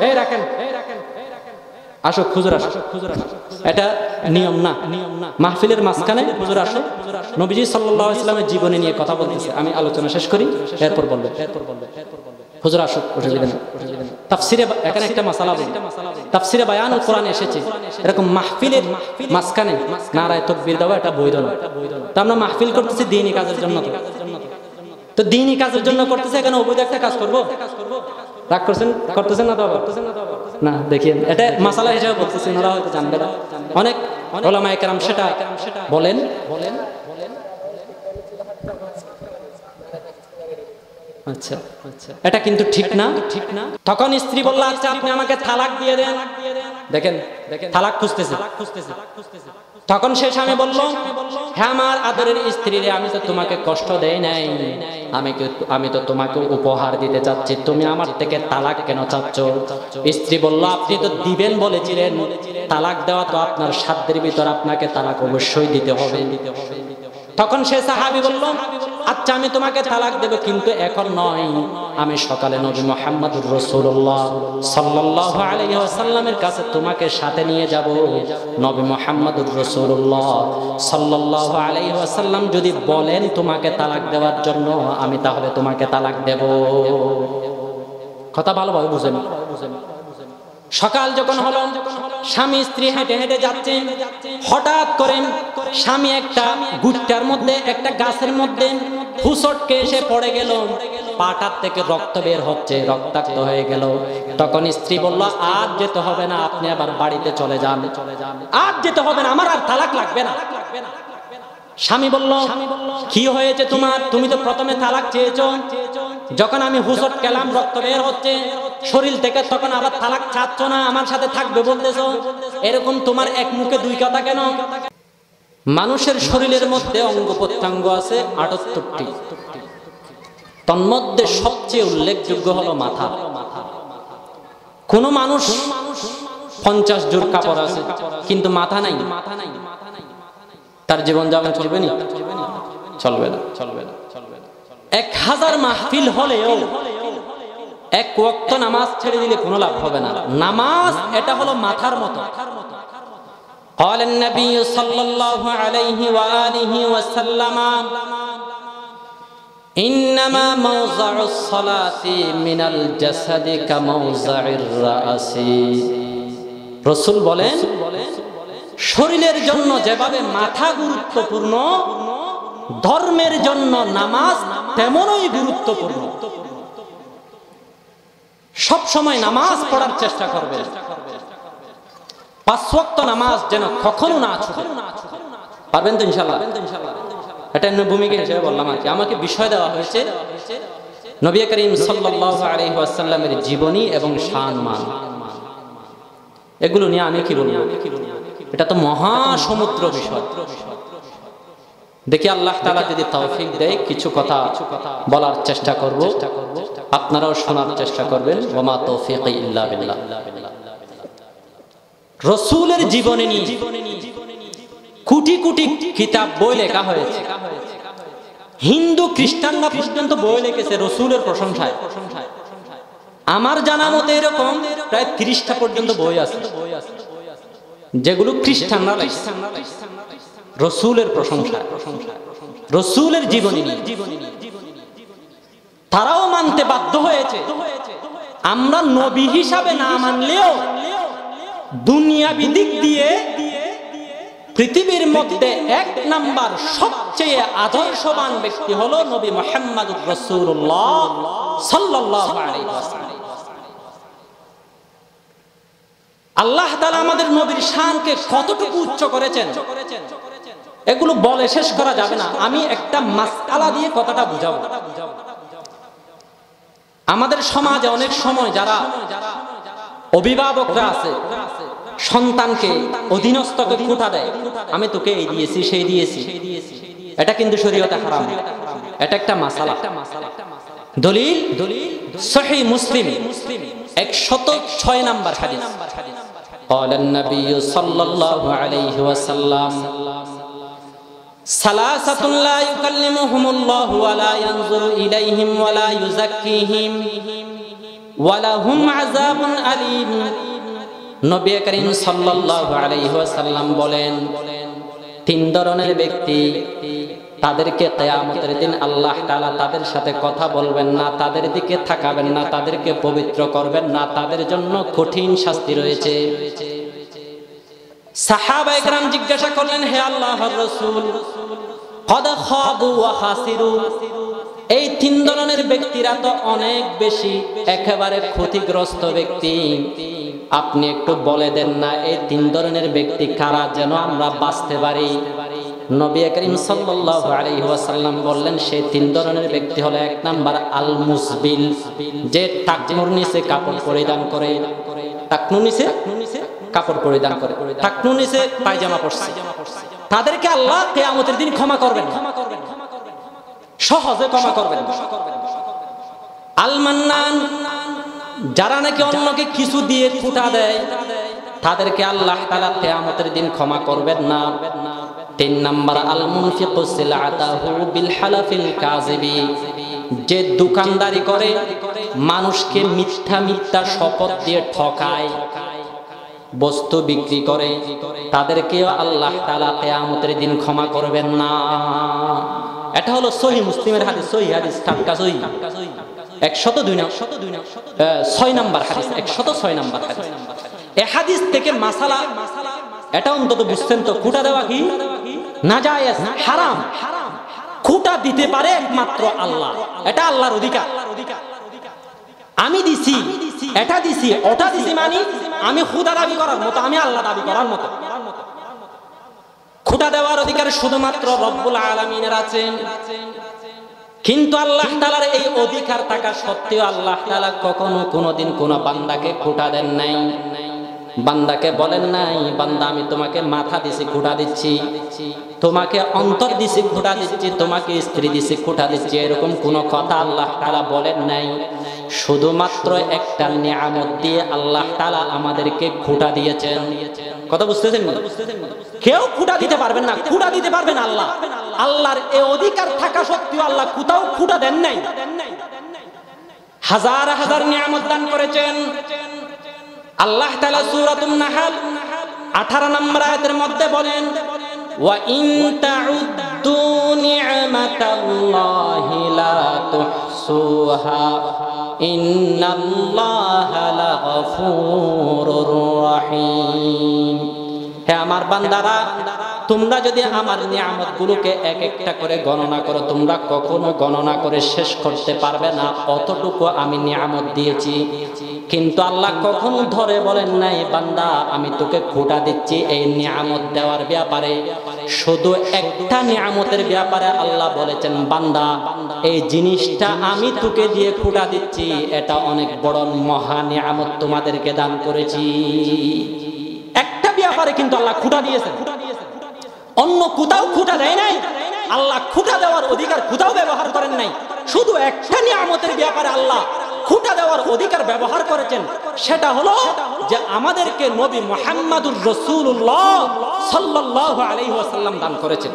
এই রাখেন, আসো হুজুর আসো, এটা নিয়ম না। মাহফিলের মাঝখানে হুজুর আসো, নবীজি সাল্লাল্লাহু আলাইহি ওয়াসাল্লামের জীবনী নিয়ে কথা বলতেছে, আমি আলোচনা শেষ করি, এরপর বলবে হুজুর আসো, অসুবিধা নেই। তাফসিরে এখানে একটা মাসালা বলি, তাফসিরে বায়ানুল কোরআন এসেছে এরকম মাহফিলের মাঝখানে নারায়ে তাকবীর দেওয়া এটা বৈধ না। তো আমরা মাহফিল করতেছি দ্বীনি কাজের জন্য, তো দ্বীনি কাজের জন্য করতেছে, এখানে অবৈধ একটা কাজ করব? রাগ করতেছেন না? তো না, দেখেন এটা মাসালা হিসেবে বলতেছি, ওনারা হয়তো জানবে না। অনেক উলামায়ে কেরাম সেটা বলেন। আচ্ছা, এটা কিন্তু ঠিক না। তখন স্ত্রী বলল, আচ্ছা আপনি আমাকে তালাক দিয়ে দেন। দেখেন তালাক খুঁজতেছে। তখন সে স্বামী বলল, হ্যাঁ আমার আদরের স্ত্রী রে, আমি তো তোমাকে কষ্ট দেই নাই, আমি তো তোমাকে উপহার দিতে চাচ্ছি, তুমি আমার থেকে তালাক কেন চাচ্ছ? স্ত্রী বলল, আপনি তো দিবেন বলেছিলেন, তালাক দেওয়া তো আপনার সাধ্যের ভিতর, আপনাকে তালাক অবশ্যই দিতে হবে। তখন সে সাহাবী বলল, আচ্ছা আমি তোমাকে তালাক দেব, কিন্তু এখন নয়, আমি সকালে নবী মুহাম্মদুর রাসূলুল্লাহ সাল্লাল্লাহু আলাইহি ওয়াসাল্লামের কাছে তোমাকে সাথে নিয়ে যাব। নবী মুহাম্মদুর রাসূলুল্লাহ সাল্লাল্লাহু আলাইহি ওয়াসাল্লাম যদি বলেন তোমাকে তালাক দেওয়ার জন্য, আমি তাহলে তোমাকে তালাক দেব। কথা ভালোভাবে বুঝেন। সকাল যখন হলো, স্বামী স্ত্রী হেঁটে হেঁটে যাচ্ছে, হঠাৎ করে স্বামী একটা গুট্টার মধ্যে, একটা গাছের মধ্যে ফুসটকে এসে পড়ে গেল, পাটার থেকে রক্ত বের হচ্ছে, রক্তাক্ত হয়ে গেল। তখন স্ত্রী বলল, আজ যেতে হবে না, আপনি আবার বাড়িতে চলে যান, আজ যেতে হবে না, আমার আর তালাক লাগবে না। স্বামী বলল, কি হয়েছে তোমার? তুমি তো প্রথমে তালাক চেয়েছো, যখন আমি হুসট গেলাম রক্ত বের হচ্ছে শরীর থেকে, তখন আবার তালাক চাচ্ছ না, আমার সাথে থাকবে বলতেছো, এরকম তোমার এক মুখে দুই কথা কেন? মানুষের শরীরের মধ্যে অঙ্গ প্রত্যঙ্গ আছে ৭৮টি, তন্মধ্যে সবচেয়ে উল্লেখযোগ্য হলো মাথা। কোন মানুষ 50 জোড় কাপড় আছে কিন্তু মাথা নাই, তার জীবন যাপন চলবে না? চলবে না। 1000 মাহফিল হলেও এক ওয়াক্ত নামাজ ছেড়ে দিলে কোনো লাভ হবে না। নামাজ এটা হলো মাথার মতো। قال النبي صلى الله عليه وآله وسلم إنما موضع الصلاة من الجسد كموضع الرأس। রাসূল বলেন, শরীরের জন্য যেভাবে মাথা গুরুত্বপূর্ণ, ধর্মের জন্য নামাজ তেমনই গুরুত্বপূর্ণ। সব সময় নামাজ পড়ার চেষ্টা করবে, 5 ওয়াক্ত নামাজ যেন কখনো না ছুটে। পারবেন তো ইনশাআল্লাহ? এটা ভূমিকা হিসেবে বললাম আর কি। আমাকে বিষয় দেওয়া হয়েছে নবী করিম সাল্লাল্লাহু আলাইহি ওয়াসাল্লামের জীবনী এবং সম্মান, এগুলো নিয়ে আমি কি বলবো? এটা তো মহা সমুদ্র বিষয়। দেখি আল্লাহ তাআলা যদি তৌফিক দেয়, কিছু কথা বলার চেষ্টা করব, আপনারাও শোনার চেষ্টা করবেন। ওয়া মা তৌফিকি ইল্লা বিল্লাহ। রাসূলের জীবনী নিয়ে কোটি কোটি কিতাব, বই লেখা হয়েছে। হিন্দু খ্রিস্টানরা পর্যন্ত বই লিখেছে রাসূলের প্রশংসায়। আমার জানা মতে এরকম প্রায় 30টা পর্যন্ত বই আছে যেগুলো খ্রিস্টানরা লিখেছে রাসূলের প্রশংসায়, রাসূলের জীবনী নিয়ে। তারাও মানতে বাধ্য হয়েছে। আমরা নবী হিসাবে না মানলেও দুনিয়াবি দিক দিয়ে পৃথিবীর মধ্যে 1 নাম্বার সবচেয়ে আদর্শবান ব্যক্তি হলো নবী মুহাম্মদুর রাসূলুল্লাহ সাল্লাল্লাহু আলাইহি ওয়াসাল্লাম। আল্লাহ তাআলা আমাদের নবীর শানকে কতটুকু উচ্চ করেছেন, এগুলো বলে শেষ করা যাবে না। আমি একটা মাসআলা দিয়ে কথাটা বুঝাবো। আমাদের সমাজে অনেক সময় যারা অভিভাবকরা আছে, সন্তানকে অধীনস্থকে খোঁটা দেয়, আমি তোকে এই দিয়েছি সেই দিয়েছি, এটা কিন্তু শরীয়তে হারাম। এটা একটা মাসালা। দলিল সহিহ মুসলিম 106 নাম্বার হাদিস। قال النبي صلى الله عليه وسلم ثلاثة لا يكلمهم الله ولا ينظر إليهم ولا يزكيهم ওয়ালাহুম আযাবুন আলীম। নবী করিম সাল্লাল্লাহু আলাইহি ওয়াসাল্লাম বলেন, তিন ধরনের ব্যক্তি, তাদেরকে কিয়ামতের দিন আল্লাহ তাআলা তাদের সাথে কথা বলবেন না, তাদের দিকে তাকাবেন না, তাদেরকে পবিত্র করবেন না, তাদের জন্য কঠিন শাস্তি রয়েছে। সাহাবায়ে কেরাম জিজ্ঞাসা করলেন, হে আল্লাহর রাসূল, কদ খাবু ওয়া খাসিরু, এই তিন ধরনের ব্যক্তিরা তো অনেক বেশি একেবারে ক্ষতিগ্রস্ত ব্যক্তি, আপনি একটু বলে দেন না এই তিন ধরনের ব্যক্তি কারা, যেন আমরা বাঁচতে পারি। নবী করিম সাল্লাল্লাহু আলাইহি ওয়াসাল্লাম বললেন, সেই তিন ধরনের ব্যক্তি হলো, এক নাম্বার আল মুসবিল, যে টাকনুর নিচে কাপড় পরিধান করে, টাকনুর নিচে কাপড় পরিধান করে, টাকনুর নিচে পায়জামা পরছে, তাদেরকে আল্লাহ কিয়ামতের দিন ক্ষমা করবেন, সহজে ক্ষমা করবেন। আল মান্নান, যারা নাকি অন্যকে কিছু দিয়ে ফুটা দেয়, তাদেরকে আল্লাহ তাআলা কিয়ামতের দিন ক্ষমা করবেন না। তিন নাম্বার আল মুনফিকু সিলআতাহু বিল হালাফিল কাযিবি, যে দোকানদারি করে, মানুষকে মিথ্যা মিথ্যা শপথ দিয়ে ঠকায়, বস্তু বিক্রি করে, তাদেরকেও আল্লাহ তাআলা কিয়ামতের দিন ক্ষমা করবেন না। এটা হলো সহিহ মুসলিমের হাদিস, সহিহ হাদিস, টাটকা সহিহ, 102 নম্বর হাদিস, 106 নম্বর হাদিস। এই হাদিস থেকে মাসালা এটা অন্তত বুঝছেন তো, খুঁটা দেওয়া কি নাজায়েজ, হারাম। খুঁটা দিতে পারে একমাত্র আল্লাহ, এটা আল্লাহর অধিকার। আমি দিছি, এটা দিছি, ওটা দিছি, মানে আমি খুদা দাবি করার মতো, আমি আল্লাহ দাবি করার মতো। খুঁটা দেওয়ার অধিকার শুধুমাত্র রব্বুল আলামিনের আছে। কিন্তু আল্লাহ তাআলার এই অধিকার থাকা সত্ত্বেও আল্লাহ তাআলা কখনো কোনোদিন কোনো বান্দাকে খুঁটা দেন নাই। বান্দাকে বলেন নাই, বান্দা আমি তোমাকে মাথা দিছি খুঁটা দিচ্ছি, তোমাকে অন্তর দিছি খুঁটা দিচ্ছি, তোমাকে স্ত্রী দিছি খুঁটা দিচ্ছি, এরকম কোনো কথা আল্লাহ তাআলা বলেন নাই। শুধুমাত্র একটা নিয়ামত দিয়ে আল্লাহ তাআলা আমাদেরকে খুঁটা দিয়েছেন। কথা বুঝতেছেন? কেউ খুঁটা দিতে পারবেন না, খুঁটা দিতে পারবেন আল্লাহ। আল্লাহর এই অধিকার থাকা সত্ত্বেও আল্লাহ কোথাও খুঁটা দেন নাই। হাজার হাজার নিয়ামত দান করেছেন আল্লাহ তাআলা। সূরাতুন নাহল 18 নম্বর আয়াতের মধ্যে বলেন, ওয়া ইন তাউদ্দু নি'মাতাল্লাহি লা তুহসুহা ইন্নাল্লাহা লাগফুরুর রহিম। হে আমার বান্দারা, তোমরা যদি আমার নিয়ামতগুলোকে এক একটা করে গণনা করো, তোমরা কখনো গণনা করে শেষ করতে পারবে না, অতটুকু আমি নিয়ামত দিয়েছি। কিন্তু আল্লাহ কখনো ধরে বলেন নাই, বান্দা আমি তোকে খুঁটা দিচ্ছি এই নিয়ামত দেওয়ার ব্যাপারে। শুধু একটা নিয়ামতের ব্যাপারে আল্লাহ বলেছেন, বান্দা এই জিনিসটা আমি তোকে দিয়ে খুঁটা দিচ্ছি, এটা অনেক বড় মহা নিয়ামত তোমাদেরকে দান করেছি। একটা ব্যাপারে কিন্তু আল্লাহ খুঁটা দিয়েছেন, অন্য কোথাও খুঁটা দেয় নাই। আল্লাহ খুঁটা দেওয়ার অধিকার কোথাও ব্যবহার করেন নাই। শুধু একটা নিয়ামতের ব্যাপারে আল্লাহ খুঁটা দেওয়ার অধিকার ব্যবহার করেছেন, সেটা হলো যে আমাদেরকে নবী মুহাম্মদুর রাসূলুল্লাহ সাল্লাল্লাহু আলাইহি ওয়াসাল্লাম দান করেছেন।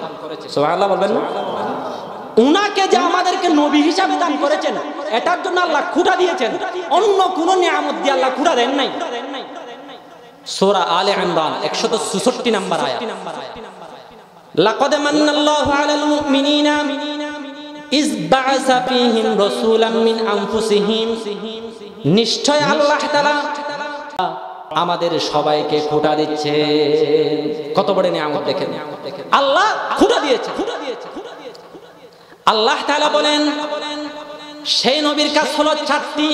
সুবহানাল্লাহ বলবেন না? উনাকে যে আমাদেরকে নবী হিসাবে দান করেছেন, এটার জন্য আল্লাহ খুঁটা দিয়েছেন। অন্য কোন নিয়ামত দিয়ে আল্লাহ খুঁটা দেন নাই। সূরা আলে ইমরান 166 নম্বর আয়াত, লাকাদ মান্নাল্লাহু আলাল মুমিনিনা ইয বা'আসা ফীহিম রাসূলাম মিন আনফুসিহিম, নিশ্চয় আল্লাহ তাআলা আমাদের সবাইকে খুঁটা দিচ্ছে। কত বড় নিয়ামত দেখেন, আল্লাহ খুঁটা দিয়েছে। আল্লাহ তাআলা বলেন, সেই নবীর কাজ হলো 4টি,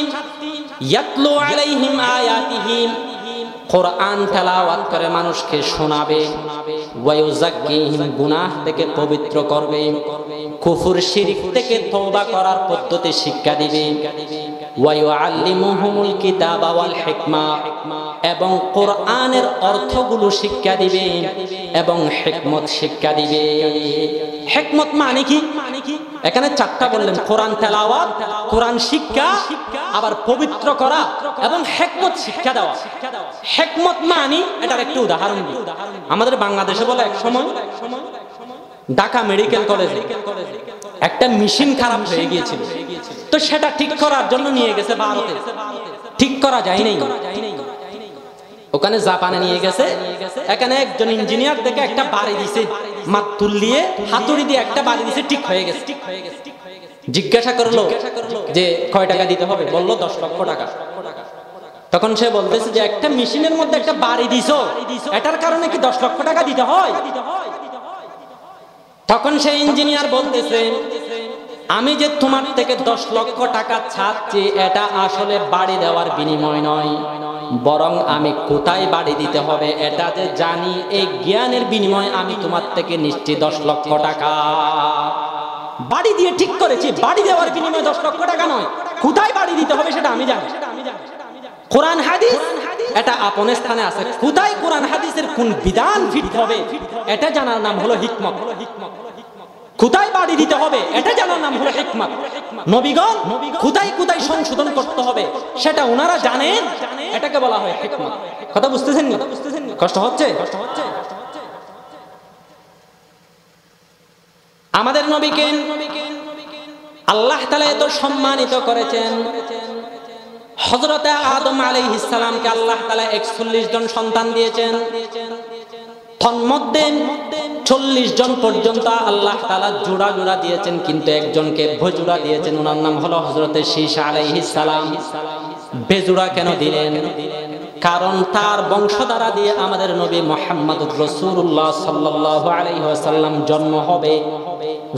ইয়াতলু আলাইহিম আয়াতিহি, কোরআন তেলাওয়াত করে মানুষকে শোনাবে, ওয়া ইউযাক্কিহিম, গুনাহ থেকে পবিত্র করবে, কুফর শিরক থেকে তওবা করার পদ্ধতি শিক্ষা দিবে, ওয়া ইউআল্লিমুহুমুল কিতাবা ওয়াল হিকমা, এবং কোরআনের অর্থগুলো শিক্ষা দিবে এবং হিকমত শিক্ষা দিবে। হিকমত মানে কি? এখানে 4টা বললেন, কোরআন তেলাওয়াত, কোরআন শিক্ষা, আবার পবিত্র করা এবং হিকমত শিক্ষা দেওয়া। হিকমত মানে, এটার একটু উদাহরণ দিই। আমাদের বাংলাদেশে বলে এক সময় ঢাকা মেডিকেল কলেজে একটা মেশিন খারাপ হয়ে গিয়েছিল। তো সেটা ঠিক করার জন্য নিয়ে গেছে ভারতে, ঠিক করা যায় নাই, ওখানে জাপানে নিয়ে গেছে। এখানে একজন ইঞ্জিনিয়ার দেখে একটা বাড়ি দিছে, মাতুল দিয়ে হাতুড়ি দিয়ে একটা বাড়ি দিছে, ঠিক হয়ে গেছে। জিজ্ঞাসা করলো যে কয় টাকা দিতে হবে, বললো 10 লক্ষ টাকা। তখন সে বলতেছে যে একটা মেশিনের মধ্যে একটা বাড়ি দিছো, এটার কারণে কি 10 লক্ষ টাকা দিতে হয়? তখন সেই ইঞ্জিনিয়ার বলতেছে আমি যে তোমার থেকে 10 লক্ষ টাকা ছাড়ছি এটা আসলে বাড়ি দেওয়ার বিনিময় নয়, বরং আমি কোথায় বাড়ি দিতে হবে এটা যে জানি, এই জ্ঞানের বিনিময়ে আমি তোমার থেকে নিশ্চয় 10 লক্ষ টাকা বাড়ি দিয়ে ঠিক করেছি। বাড়ি দেওয়ার বিনিময়ে 10 লক্ষ টাকা নয়, কোথায় বাড়ি দিতে হবে সেটা আমি জানি। কোরআন হাদিস এটা আপন স্থানে আছে, কোথায় কোরআন হাদিসের কোন বিধান ফিট হবে এটা জানার নাম হলো হিকমত। কোথায় বাড়ি দিতে হবে এটা জানার নাম হলো হিকমত। নবীগণ কোথায় কোথায় সংশোধন করতে হবে সেটা ওনারা জানেন, এটাকে বলা হয় হিকমত। কথা বুঝতেছেন না? কষ্ট হচ্ছে? আমাদের নবীকে আল্লাহ তাআলা এত সম্মানিত করেছেন। হযরত আদম আলাইহিস সালামকে আল্লাহ তাআলা 41 জন সন্তান দিয়েছেন। তন্মধ্যে 40 জন পর্যন্ত আল্লাহ তাআলা জোড়া জোড়া দিয়েছেন, কিন্তু একজনকে বেজোড়া দিয়েছেন, ওনার নাম হলো হযরত শীশ আলাইহিস সালাম। বেজোড়া কেন দিলেন? কারণ তার বংশধারা দিয়ে আমাদের নবী মুহাম্মদুর রাসূলুল্লাহ সাল্লাল্লাহু আলাইহি ওয়াসাল্লাম জন্ম হবে।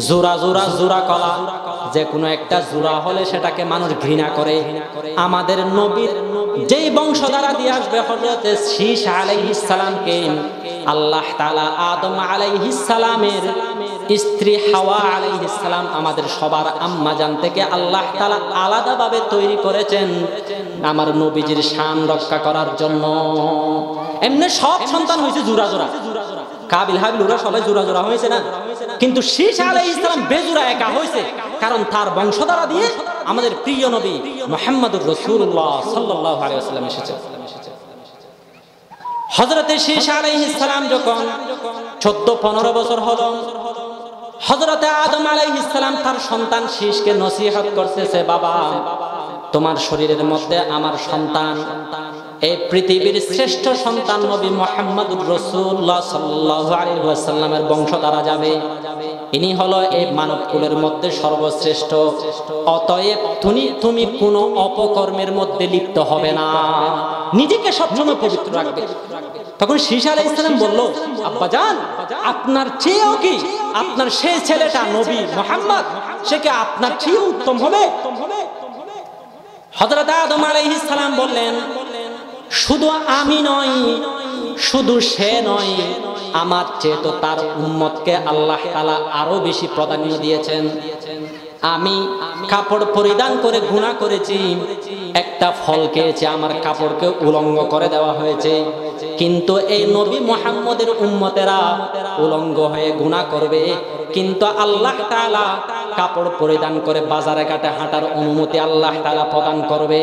জোড়া জোড়া জোড়া কলা, যে কোনো একটা জোড়া হলে সেটাকে মানুষ ঘৃণা করে। আমাদের নবীর যেই বংশধারা দিয়ে আসবে হযরত শীশ আলাইহিস সালামকে আল্লাহ তাআলা আদম আলাইহিস সালামের স্ত্রী হাওয়া আলাইহিস সালাম আমাদের সবার আম্মা জান থেকে আল্লাহ তাআলা আলাদাভাবে তৈরি করেছেন আমার নবীজির শান রক্ষা করার জন্য। এমনি সব সন্তান হয়েছে জোড়া জোড়া, কাবিল হাবিল ওরা সবাই জোড়া জোড়া হয়েছে না, কিন্তু শীশ আলাইহিস সালাম বেজোড়া একা হয়েছে, কারণ তার বংশধারা দিয়ে আমাদের প্রিয় নবী মুহাম্মদুর রাসূলুল্লাহ সাল্লাল্লাহু আলাইহি ওয়াসাল্লাম এসেছেন। হযরত শীশ আলাইহিস সালাম যখন 14-15 বছর হলো, হযরত আদম আলাইহিস সালাম তার সন্তান শীশকে নসিহত করতেছে, বাবা তোমার শরীরের মধ্যে আমার সন্তান, এই পৃথিবীর শ্রেষ্ঠ সন্তান নবী মুহাম্মদুর রাসূলুল্লাহ সাল্লাল্লাহু আলাইহি ওয়াসাল্লামের বংশধারা যাবে, ইনি হলো এই মানব কুলের মধ্যে সর্বশ্রেষ্ঠ। অতএব তুমি কোনো অপকর্মের মধ্যে লিপ্ত হবে না, নিজেকে সবসময় পবিত্র রাখবে। তখন শীশ আলাইহিস সালাম বলল, আব্বাজান আপনার চেয়েও কি আপনার সেই ছেলেটা নবী মুহাম্মদ, সে কি আপনার চেয়ে উত্তম হবে? হযরত আদম আলাইহিস সালাম বললেন, শুধু আমি নই, শুধু সে নয়, আমার চেয়ে তো তার উম্মতকে আল্লাহ তাআলা আরো বেশি প্রাধান্য দিয়েছেন। আমি কাপড় পরিধান করে গুনাহ করেছি, একটা ফল খেয়েছি, আমার কাপড়কে উলঙ্গ করে দেওয়া হয়েছে, কিন্তু এই নবী মুহাম্মদের উম্মতেরা উলঙ্গ হয়ে গুনাহ করবে, কিন্তু আল্লাহ তাআলা কাপড় পরিধান করে বাজারে ঘাটে হাঁটার অনুমতি আল্লাহ তাআলা প্রদান করবে।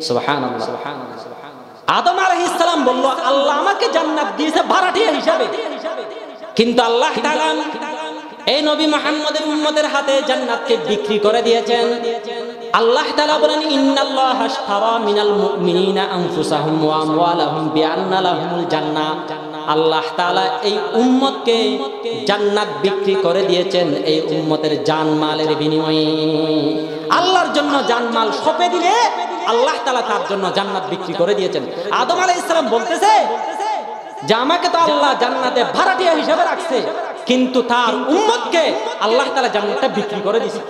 সুবহানাল্লাহ। আদম আলাইহিস সালাম বলল, আল্লাহ আমাকে জান্নাত দিয়েছে ভাড়াটিয়া হিসাবে, কিন্তু আল্লাহ তাআলা এই নবী মুহাম্মদের উম্মতের হাতে জান্নাতকে বিক্রি করে দিয়েছেন। আল্লাহ তাআলা বলেন, ইন্নাল্লাহা আশতারা মিনাল মুমিনিনা আনফুসাহুম ওয়া আমওয়ালাহুম বিআন্না লাহুমুল জান্নাহ। আল্লাহ তাআলা এই উম্মতকে জান্নাত বিক্রি করে দিয়েছেন এই উম্মতের জানমালের বিনিময়ে। আল্লাহর জন্য জানমাল সঁপে দিলে আল্লাহ তাআলা তার জন্য জান্নাত বিক্রি করে দিয়েছেন। আদম আলাইহিস সালাম বলতেছে যে আমাকে তো আল্লাহ জান্নাতে ভাড়াটিয়া হিসেবে রাখছে, কিন্তু তার উম্মতকে আল্লাহ তাআলা জান্নাতটা বিক্রি করে দিয়েছে।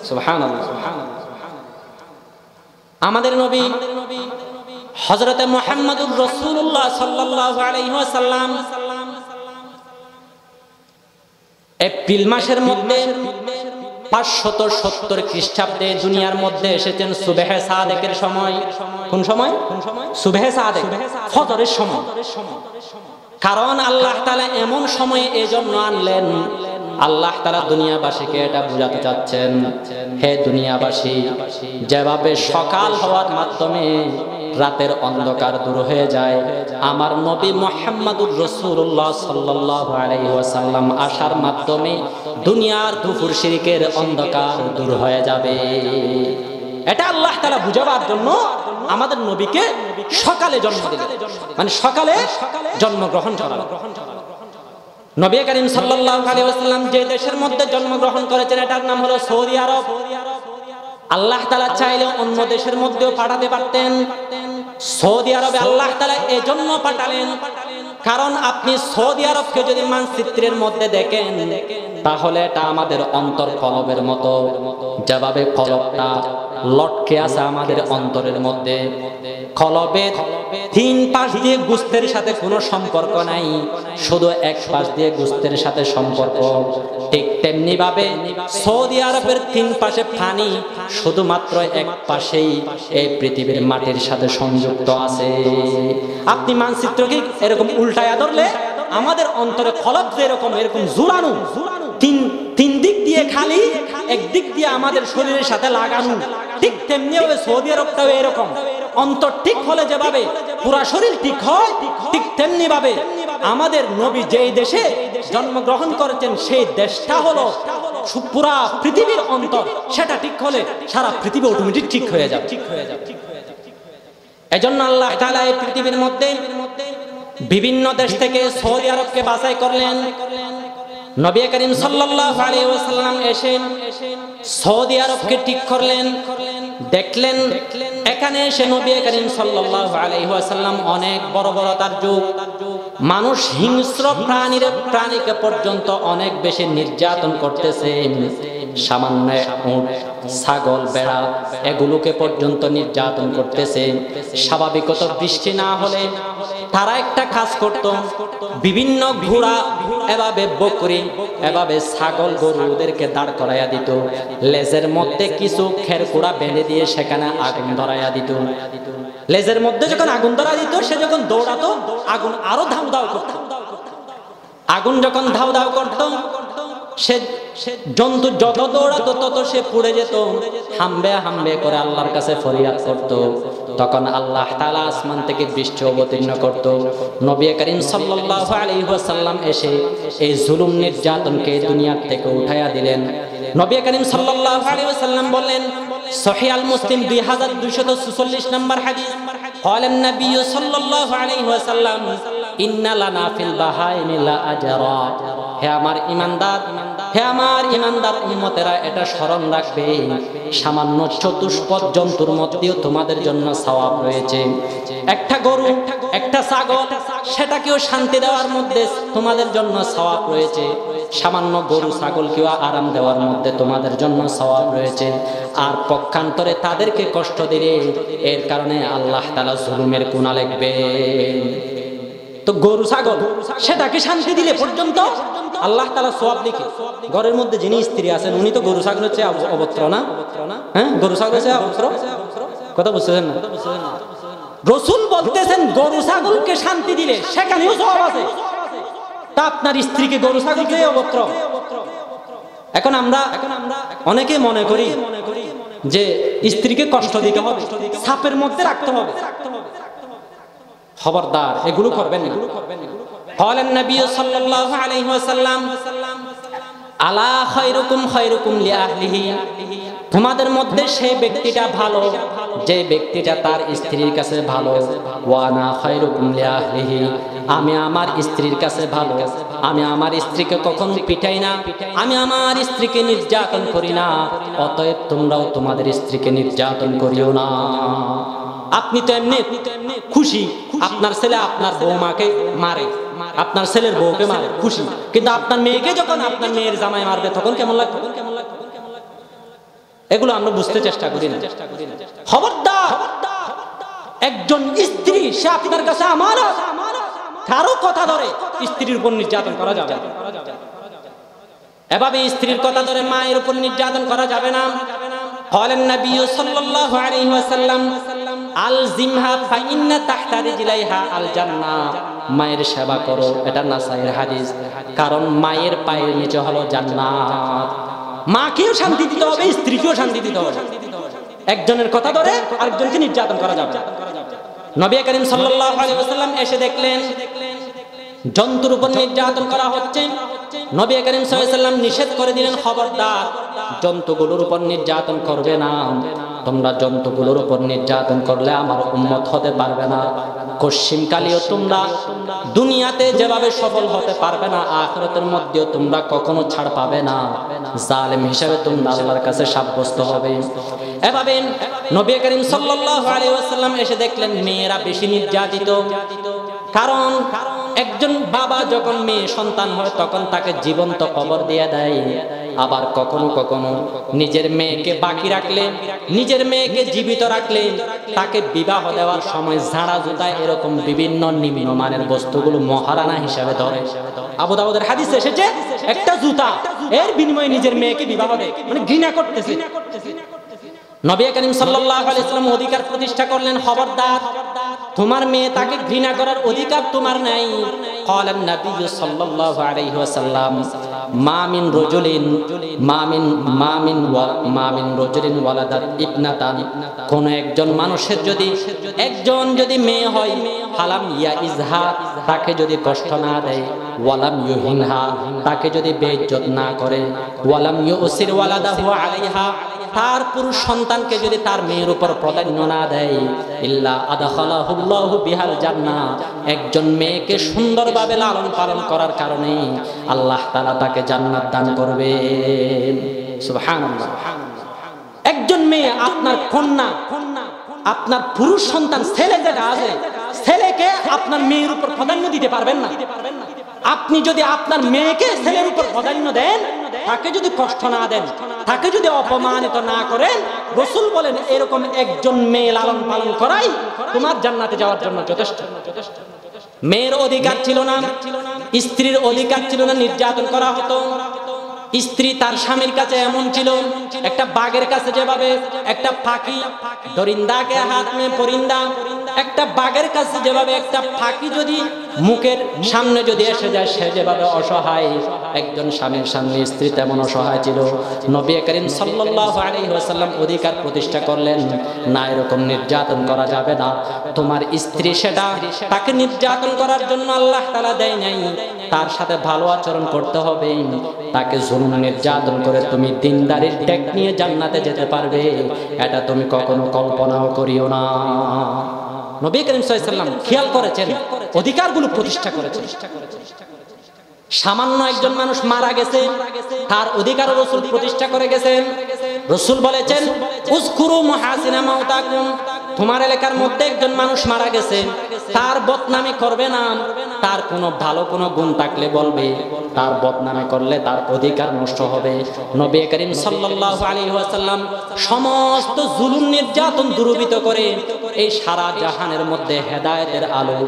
সুবহানাল্লাহ। আমাদের নবী হযরত মুহাম্মদুর রাসূলুল্লাহ সাল্লাল্লাহু আলাইহি ওয়াসাল্লাম এপ্রিল মাসের মধ্যে 570 খ্রিস্টাব্দে দুনিয়ার মধ্যে এসেছেন সুবহে সাদেকের সময়। কোন সময়? সুবহে সাদেক, ফজরের সময়। কারণ আল্লাহ তাআলা এমন সময়ে এজন্য আনলেন, আল্লাহ তাআলা দুনিয়াবাসীকে এটা বোঝাতে চাচ্ছেন, হে দুনিয়াবাসী, যেভাবে সকাল হওয়ার মাধ্যমে রাতের অন্ধকার দূর হয়ে যায়। আমার নবী মুহাম্মদুর রাসূলুল্লাহ সাল্লাল্লাহু আলাইহি ওয়াসাল্লাম আসার মাধ্যমে দুনিয়ার কুফর শিরকের অন্ধকার দূর হয়ে যাবে। এটা আল্লাহ তাআলা বুঝাবার জন্য আমাদের নবীকে সকালে জন্ম দিলেন, মানে সকালে জন্মগ্রহণ করালেন। নবী করিম সাল্লাল্লাহু আলাইহি ওয়াসাল্লাম যে দেশের মধ্যে জন্মগ্রহণ করেছেন এটার নাম হলো সৌদি আরব। আল্লাহ তাআলা চাইলে অন্য দেশের মধ্যেও পাঠাতে পারতেন। সৌদি আরবে আল্লাহ তাআলা এজন্য পাঠালেন কারণ আপনি সৌদি আরবকে যদি মানচিত্রের মধ্যে দেখেন তাহলে এটা আমাদের অন্তর কলবের মতো, যেভাবে কলবটা লটকে আছে আমাদের অন্তরের মধ্যে। কলবের তিন পাশ দিয়ে গোস্তের সাথে কোনো সম্পর্ক নাই, শুধু এক পাশ দিয়ে গোস্তের সাথে সম্পর্ক। ঠিক তেমনি ভাবে সৌদি আরবের তিন পাশে পানি, শুধুমাত্র এক পাশেই এই পৃথিবীর মাটির সাথে সংযুক্ত আছে। আপনি মানচিত্রকে এরকম উল্টায়া ধরলে আমাদের অন্তরে কলব যেরকম এরকম জোড়ানো, তিন দিক দিয়ে খালি, একদিক দিয়ে আমাদের শরীরের সাথে লাগানো, ঠিক তেমনি ভাবে সৌদি আরবটাও এরকম। অন্তর ঠিক হলে যেভাবে পুরা শরীর ঠিক হয়, ঠিক তেমনি ভাবে আমাদের নবী যেই দেশে জন্মগ্রহণ করেছেন সেই দেশটা হলো পুরা পৃথিবীর অন্তর। সেটা ঠিক হলে সারা পৃথিবী অটোমেটিক ঠিক হয়ে যাবে। এজন্য আল্লাহ তাআলা এই পৃথিবীর মধ্যে বিভিন্ন দেশ থেকে সৌদি আরবকে বাছাই করলেন। নবী করিম সাল্লাল্লাহু আলাইহি ওয়াসাল্লাম এসে সৌদি আরবকে ঠিক করলেন। দেখলেন এখানে এসে নবী করিম সাল্লাল্লাহু আলাইহি ওয়াসাল্লাম অনেক বড় বড় তার যুগ, মানুষ হিংস্র প্রাণীকে পর্যন্ত অনেক বেশি নির্যাতন করতেছে। সামান্য উট, ছাগল, বেড়া এগুলোকে পর্যন্ত নির্যাতন করতেছে। স্বাভাবিকত বৃষ্টি না হলে তারা একটা কাজ করত, বিভিন্ন ঘোড়া এভাবে বকরি এভাবে ছাগল গরুদেরকে দাঁড় করাইয়া দিত, লেজের মধ্যে কিছু খেরকুড়া বেঁধে দিয়ে সেখানে আগুন ধরাইয়া দিত। লেজের মধ্যে যখন আগুন ধরা দিত সে যখন দৌড়াতো আগুন আরো ধাউ ধাউ করত। আগুন যখন ধাউ ধাউ করত সে জন্তু যত দৌড়াতো তত সে পুড়ে যেত। হামবে হামবে করে আল্লাহর কাছে ফরিয়াদ করত। তখন আল্লাহ তাআলা আসমান থেকে বৃষ্টি অবতীর্ণ করত। নবী করিম সাল্লাল্লাহু আলাইহি ওয়াসাল্লাম এসে এই জুলুম নির্যাতনকে দুনিয়া থেকে উঠাইয়া দিলেন। নবী করিম সাল্লাল্লাহু আলাইহি ওয়াসাল্লাম বলেন, সহিহ আল মুসলিম 2246 নম্বর হাদিস, قال النبي صلى الله عليه وسلم إن لنا في البهائم لأجرا। হে আমার ঈমানদার উম্মতেরা, এটা স্মরণ রাখবে সামান্য চতুষ্পদ জন্তুর মধ্যেও তোমাদের জন্য সওয়াব রয়েছে। একটা গরু, একটা ছাগল, সেটাকেও শান্তি দেওয়ার মধ্যে তোমাদের জন্য সওয়াব রয়েছে। সামান্য গরু ছাগলকেও আরাম দেওয়ার মধ্যে তোমাদের জন্য সওয়াব রয়েছে। আর পক্ষান্তরে তাদেরকে কষ্ট দিলে এর কারণে আল্লাহ তাআলা জুলুমের গুনাহ লিখবে। তো গরু ছাগল সেটাকে শান্তি দিলে পর্যন্ত আল্লাহ তাআলা সওয়াব লিখে। ঘরের মধ্যে যিনি স্ত্রী আছেন উনি তো গরু ছাগল হচ্ছে অভদ্র না? হ্যাঁ, গরু ছাগল হচ্ছে অভদ্র। কথা বুঝছেন না? রাসূল বলতেছেন গরু ছাগলকে শান্তি দিলে সেখানেও সওয়াব আছে। তা আপনার স্ত্রীকে গরু ছাগলকে অভদ্র। এখন আমরা অনেকে মনে করি যে স্ত্রীকে কষ্ট দিতে হবে, ছাপের মধ্যে রাখতে হবে। খবরদার, এগুলো করবেন না। قال النبي صلى الله عليه وسلم আলা খায়রুকুম খায়রুকুম লিআহলিহি। তোমাদের মধ্যে সেই ব্যক্তিটা ভালো যে ব্যক্তিটা তার স্ত্রীর কাছে ভালো। ওয়া আনা খায়রুকুম লিআহলিহি, আমি আমার স্ত্রীর কাছে ভালো। আমি আমার স্ত্রীকে কখনো পিটাই না, আমি আমার স্ত্রীকে নির্যাতন করি না। অতএব তোমরাও তোমাদের স্ত্রীকে নির্যাতন করিও না। আপনি তো এমনি খুশি আপনার ছেলে আপনার বৌমাকে মারে, আপনার ছেলের বউকে মারে, খুশি। কিন্তু আপনার মেয়েকে যখন আপনার মেয়ের জামাই মারবে তখন কেমন লাগবে? এগুলো আমরা বুঝতে চেষ্টা করি না। খবরদার, একজন স্ত্রী সে আপনার কাছে আমানত, কারো কথা ধরে স্ত্রীর উপর নির্যাতন করা যাবে না। এভাবে স্ত্রীর কথা ধরে মায়ের উপর নির্যাতন করা যাবে না। قال النبي صلى الله عليه وسلم আলজিমহা ফাইন্না তাহতা রিজলাইহা আল জান্নাহ। মায়ের সেবা করো, এটা নাসাইর হাদিস। কারণ মায়ের পায়ের নিচে হলো জান্নাত। মাকেও শান্তি দিতে হবে, স্ত্রীকেও শান্তি দিতে হবে। একজনের কথা ধরে আরেকজনকে নির্যাতন করা যাবে না। নবী করিম সাল্লাল্লাহু আলাইহি ওয়াসাল্লাম এসে দেখলেন জন্তুর উপর নির্যাতন করা হচ্ছে। নবী করিম সাল্লাল্লাহু আলাইহি ওয়াসাল্লাম নিষেধ করে দিলেন, খবরদার জন্তুগুলোর উপর নির্যাতন করবে না। তোমরা জন্তুগুলোর উপর নির্যাতন করলে আমার উম্মত হতে পারবে না। কশিমকালীও তোমরা দুনিয়াতে যেভাবে সফল হতে পারবে না, আখিরাতের মধ্যেও তোমরা কখনো ছাড় পাবে না। জালেম হিসেবে তোমরা আল্লাহর কাছে সাব্যস্ত হবে। এভাবে নবী করিম সাল্লাল্লাহু আলাইহি ওয়াসাল্লাম এসে দেখলেন মেয়েরা বেশি নির্যাতিত। কারণ একজন বাবা যখন মেয়ে সন্তান হয় তখন তাকে জীবন্ত কবর দিয়ে দেয়। আবার কখনো কখনো নিজের মেয়েকে বাকি রাখলে, নিজের মেয়েকে জীবিত রাখলে তাকে বিবাহ দেওয়ার সময় ঝাড়া জুতায় এরকম বিভিন্ন নিম্নমানের বস্তুগুলো মহারানা হিসাবে ধরে। আবু দাউদের হাদিসে এসেছে একটা জুতা এর বিনিময়ে নিজের মেয়েকে বিবাহ দেয়, মানে ঘৃণা করতেছে। নবী করিম সাল্লাল্লাহু আলাইহি ওয়াসাল্লাম অধিকার প্রতিষ্ঠা করলেন, খবরদার তোমার মেয়ে তাকে ঘৃণা করার অধিকার তোমার নাই। ক্বালান নবী সাল্লাল্লাহু আলাইহি ওয়াসাল্লাম মা মিন রাজুলিন ওয়ালাদাত ইবনাতান, কোন একজন মানুষের যদি মেয়ে হয়, ফালাম ইয়াইজহা, তাকে যদি কষ্ট না দেয়, ওয়ালাম ইউহিনহা, তাকে যদি বেইজ্জত না করে, ওয়ালাম ইউসির ওয়ালাদাহু আলাইহা, তার পুরুষ সন্তানকে যদি তার মেয়ের উপর প্রাধান্য না দেয়, ইল্লা আদখালাহুল্লাহু বিহাল জান্নাহ, একজন মেয়েকে সুন্দরভাবে লালন পালন করার কারণে আল্লাহ তাআলা তাকে জান্নাত দান করবেন। সুবহানাল্লাহ। একজন মেয়ে আপনার কন্যা, আপনার পুরুষ সন্তান ছেলে যেটা আছে, ছেলেকে আপনার মেয়ের উপর প্রাধান্য দিতে পারবেন না। আপনি যদি আপনার মেয়েকে ছেলের উপর প্রাধান্য দেন, তাকে যদি কষ্ট না দেন, তাকে যদি অপমানিত না করেন, রাসূল বলেন এরকম একজন মেয়ে লালন পালন করাই তোমার জান্নাতে যাওয়ার জন্য যথেষ্ট। মেয়ের অধিকার ছিল না, স্ত্রীর অধিকার ছিল না, নির্যাতন করা হতো। স্ত্রী তার স্বামীর কাছে এমন ছিল, একটা বাঘের কাছে যেভাবে একটা ফাঁকি, দরিন্দাকে হাত মে পরিন্দা, একটা বাঘের কাছে যেভাবে একটা ফাঁকি যদি মুখের সামনে যদি এসে যায়, সে যেভাবে অসহায়, একজন স্বামীর সামনে স্ত্রী তেমন অসহায় ছিল। নবী করিম সাল্লাল্লাহু আলাইহি ওয়াসাল্লাম অধিকার প্রতিষ্ঠা করলেন, না এরকম নির্যাতন করা যাবে না। তোমার স্ত্রী সেটা, তাকে নির্যাতন করার জন্য আল্লাহ তাআলা দেয় নাই, তার সাথে ভালো আচরণ করতে হবে। তাকে জুলুম নির্যাতন করে তুমি দিনদারির টেক নিয়ে জান্নাতে যেতে পারবে, এটা তুমি কখনো কল্পনাও করিও না। নবী করিম সাল্লাল্লাহু আলাইহি ওয়াসাল্লাম খেয়াল করেছেন, অধিকারগুলো প্রতিষ্ঠা করেছেন। সামান্য একজন মানুষ মারা গেছে, তার অধিকার রাসূল প্রতিষ্ঠা করে গেছেন। রাসূল বলেছেন উযকুরু মুহাসিনা মাউতাকুম, তোমার এলাকার মধ্যে একজন মানুষ মারা গেছে, তার বদনামি করবে না। তার কোনো ভালো কোনো গুণ থাকলে বলবে, তার বদনামি করলে তার অধিকার নষ্ট হবে। নবী করিম সাল্লাল্লাহু আলাইহি ওয়াসাল্লাম সমস্ত জুলুম নির্যাতন দূরীভূত করে এই সারা জাহানের মধ্যে হেদায়েতের আলো,